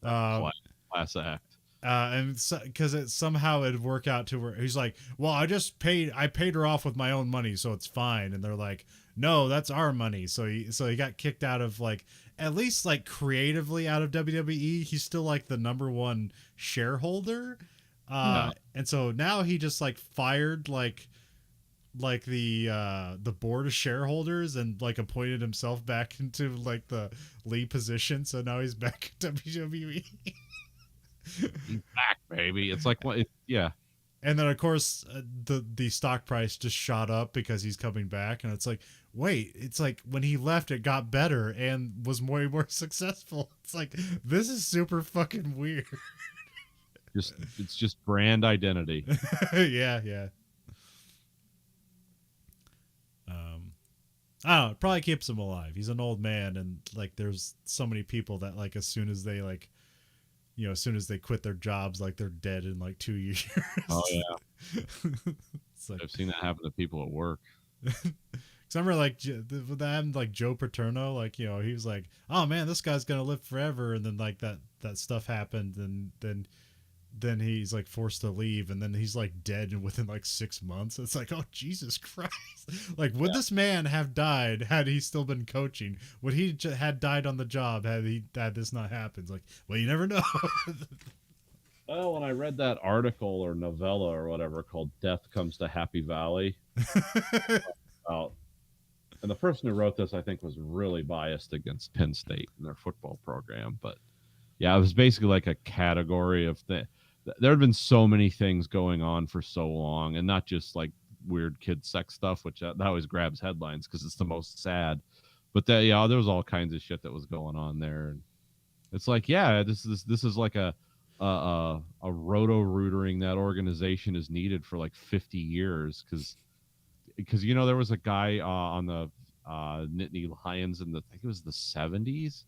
[SPEAKER 2] Nice. Class act.
[SPEAKER 1] And because it somehow it'd work out to where he's like, well, I paid her off with my own money, so it's fine. And they're like, no, that's our money. So he got kicked out of, like, at least like creatively out of WWE. He's still like the number one shareholder. And so now he just like fired like the board of shareholders and like appointed himself back into like the lead position. So now he's back at WWE.
[SPEAKER 2] He's back, baby. It's like, what? Yeah.
[SPEAKER 1] And then of course the stock price just shot up because he's coming back, and it's like, wait, it's like when he left it got better and was way more successful. It's like, this is super fucking weird.
[SPEAKER 2] It's just brand identity.
[SPEAKER 1] Yeah. I don't know, it probably keeps him alive. He's an old man, and like there's so many people that like as soon as they like, you know, as soon as they quit their jobs, like they're dead in like 2 years.
[SPEAKER 2] Oh yeah.
[SPEAKER 1] It's like,
[SPEAKER 2] I've seen that happen to people at work.
[SPEAKER 1] cause I remember like that happened, like Joe Paterno, like, you know, he was like, oh man, this guy's gonna live forever, and then like that stuff happened, and then he's like forced to leave, and then he's like dead and within like 6 months. It's like, oh Jesus Christ. Like, would this man have died had he still been coaching? Would he had died on the job had this not happened? It's like, well, you never know.
[SPEAKER 2] Well, when I read that article or novella or whatever called Death Comes to Happy Valley, about, and the person who wrote this, I think, was really biased against Penn State and their football program. But yeah, it was basically like a category of there had been so many things going on for so long, and not just like weird kid sex stuff, which that always grabs headlines because it's the most sad. But there was all kinds of shit that was going on there. And it's like, yeah, this is like a roto-rootering that organization is needed for like 50 years because you know there was a guy on the Nittany Lions in I think it was the 70s,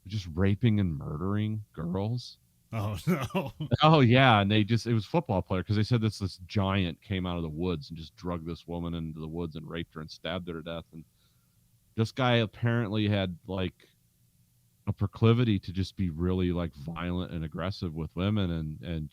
[SPEAKER 2] just raping and murdering girls.
[SPEAKER 1] Oh no.
[SPEAKER 2] Oh yeah, and it was football player because they said this giant came out of the woods and just drugged this woman into the woods and raped her and stabbed her to death. And this guy apparently had like a proclivity to just be really like violent and aggressive with women, and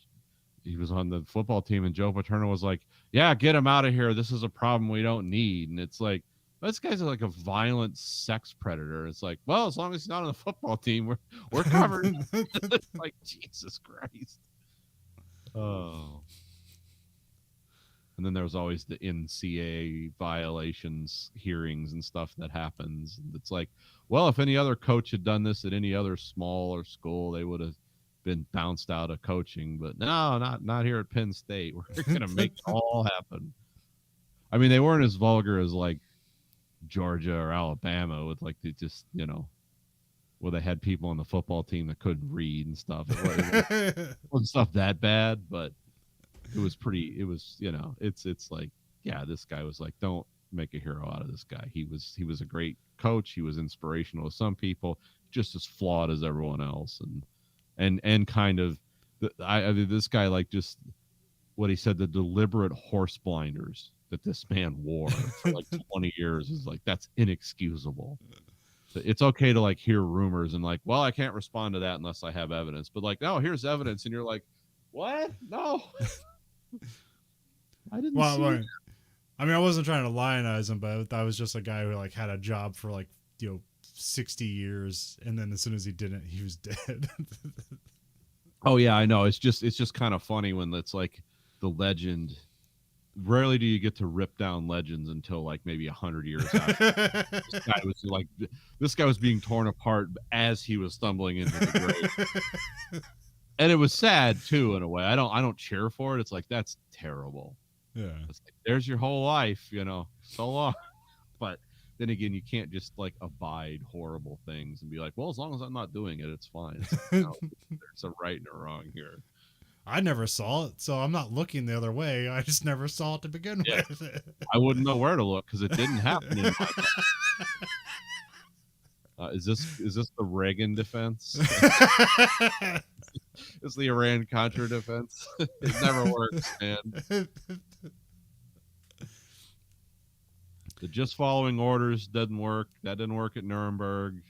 [SPEAKER 2] he was on the football team, and Joe Paterno was like, yeah, get him out of here, this is a problem we don't need. And it's like, this guy's like a violent sex predator. It's like, well, as long as he's not on the football team, we're covered. It's like, Jesus Christ. Oh. And then there was always the NCAA violations hearings and stuff that happens. It's like, well, if any other coach had done this at any other smaller school, they would have been bounced out of coaching. But no, not here at Penn State. We're going to make it all happen. I mean, they weren't as vulgar as like Georgia or Alabama with like where they had people on the football team that couldn't read and stuff. It wasn't stuff that bad, but it was it's like, yeah, this guy was like, don't make a hero out of this guy. He was a great coach. He was inspirational to some people, just as flawed as everyone else. And kind of I mean, this guy, like, just what he said, the deliberate horse blinders that this man wore for like 20 years is like, that's inexcusable. It's okay to like hear rumors and like, well, I can't respond to that unless I have evidence, but like, no, here's evidence. And you're like, what? No, I didn't see that.
[SPEAKER 1] I mean, I wasn't trying to lionize him, but I was just a guy who like had a job for like, 60 years. And then as soon as he didn't, he was dead.
[SPEAKER 2] Oh yeah, I know. It's just kind of funny when it's like the legend. Rarely do you get to rip down legends until like maybe 100 years after. This guy was being torn apart as he was stumbling into the grave. And it was sad too, in a way. I don't cheer for it. It's like, that's terrible.
[SPEAKER 1] Yeah.
[SPEAKER 2] It's like, there's your whole life, so long. But then again, you can't just like abide horrible things and be like, well, as long as I'm not doing it, it's fine. It's like, no, there's a right and a wrong here.
[SPEAKER 1] I never saw it, so I'm not looking the other way. I just never saw it to begin with.
[SPEAKER 2] I wouldn't know where to look because it didn't happen in my life. Is this the Reagan defense? It's the Iran-Contra defense. It never works, man. The just following orders doesn't work. That didn't work at Nuremberg.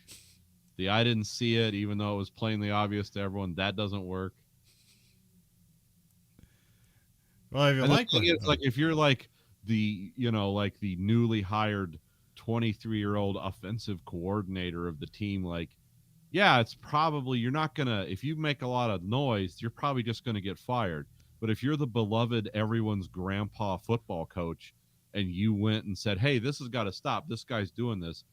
[SPEAKER 2] The I didn't see it, even though it was plainly obvious to everyone. That doesn't work.
[SPEAKER 1] Well, if you
[SPEAKER 2] if you're like the the newly hired 23-year-old offensive coordinator of the team, like, yeah, it's probably, you're not gonna, if you make a lot of noise, you're probably just gonna get fired. But if you're the beloved everyone's grandpa football coach and you went and said, hey, this has got to stop, this guy's doing this,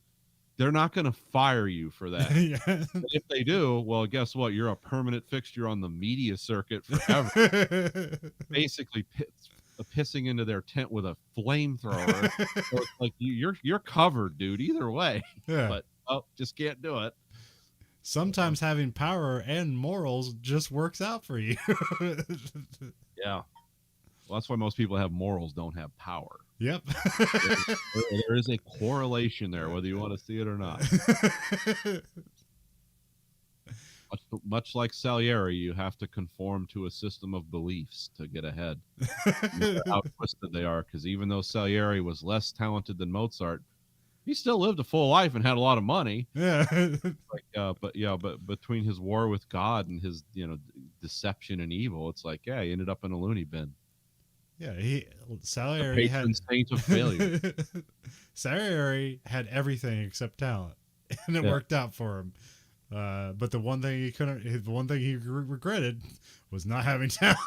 [SPEAKER 2] they're not going to fire you for that.
[SPEAKER 1] Yeah.
[SPEAKER 2] But if they do, well, guess what? You're a permanent fixture on the media circuit forever. Basically, pissing into their tent with a flamethrower. So it's like you're covered, dude. Either way,
[SPEAKER 1] Yeah.
[SPEAKER 2] but just can't do it.
[SPEAKER 1] Sometimes having power and morals just works out for you.
[SPEAKER 2] Yeah. Well, that's why most people have morals, don't have power.
[SPEAKER 1] Yep.
[SPEAKER 2] There is a correlation there, whether you want to see it or not. Much like Salieri, you have to conform to a system of beliefs to get ahead. No matter how twisted they are, because even though Salieri was less talented than Mozart, he still lived a full life and had a lot of money.
[SPEAKER 1] Yeah.
[SPEAKER 2] But between his war with God and his, deception and evil, it's like, yeah, he ended up in a loony bin.
[SPEAKER 1] Yeah,
[SPEAKER 2] The
[SPEAKER 1] Salieri
[SPEAKER 2] patron saint of failure.
[SPEAKER 1] Salieri had everything except talent, and it worked out for him. But the one thing he regretted was not having talent.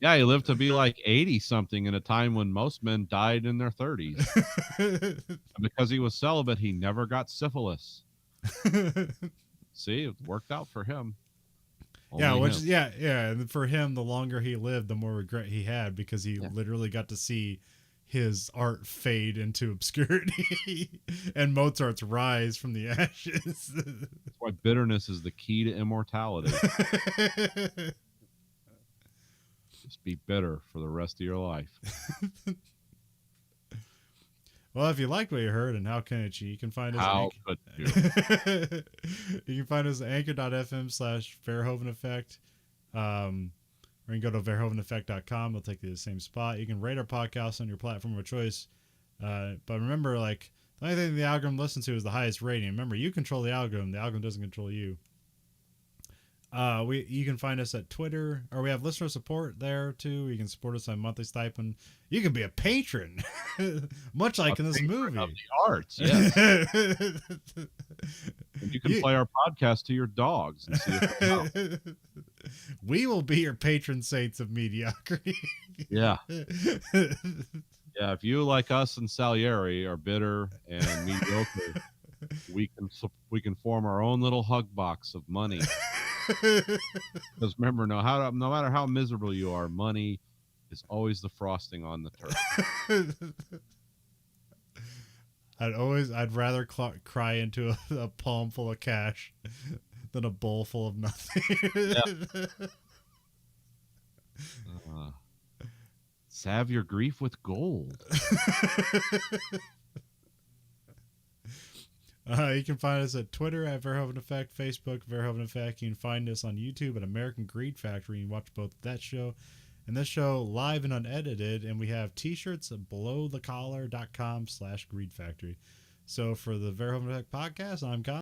[SPEAKER 2] Yeah, he lived to be like 80 something in a time when most men died in their 30s. And because he was celibate, he never got syphilis. See, it worked out for him.
[SPEAKER 1] And for him, the longer he lived, the more regret he had, because he literally got to see his art fade into obscurity and Mozart's rise from the ashes.
[SPEAKER 2] That's why bitterness is the key to immortality. Just be bitter for the rest of your life.
[SPEAKER 1] Well, if you liked what you heard and how can it, you can find us.
[SPEAKER 2] How could you?
[SPEAKER 1] You can find us at anchor.fm/Verhoeven Effect. Or you can go to verhoeveneffect.com. It'll take you to the same spot. You can rate our podcast on your platform of choice. But remember, the only thing the algorithm listens to is the highest rating. Remember, you control the algorithm. The algorithm doesn't control you. You can find us at Twitter, or we have listener support there too. You can support us on monthly stipend. You can be a patron, much like in this movie.
[SPEAKER 2] Of the arts, yes. And you can play our podcast to your dogs and see if they help.
[SPEAKER 1] We will be your patron saints of mediocrity.
[SPEAKER 2] Yeah. Yeah, if you, like us and Salieri, are bitter and mediocre, we can form our own little hug box of money. Because remember, no matter how miserable you are, money is always the frosting on the turf.
[SPEAKER 1] I'd rather cry into a palm full of cash than a bowl full of nothing.
[SPEAKER 2] Salve your grief with gold.
[SPEAKER 1] You can find us at Twitter at Verhoeven Effect, Facebook Verhoeven Effect. You can find us on YouTube at American Greed Factory. You can watch both that show and this show live and unedited. And we have t-shirts at belowthecollar.com/Greed Factory. So for the Verhoeven Effect podcast, I'm Con.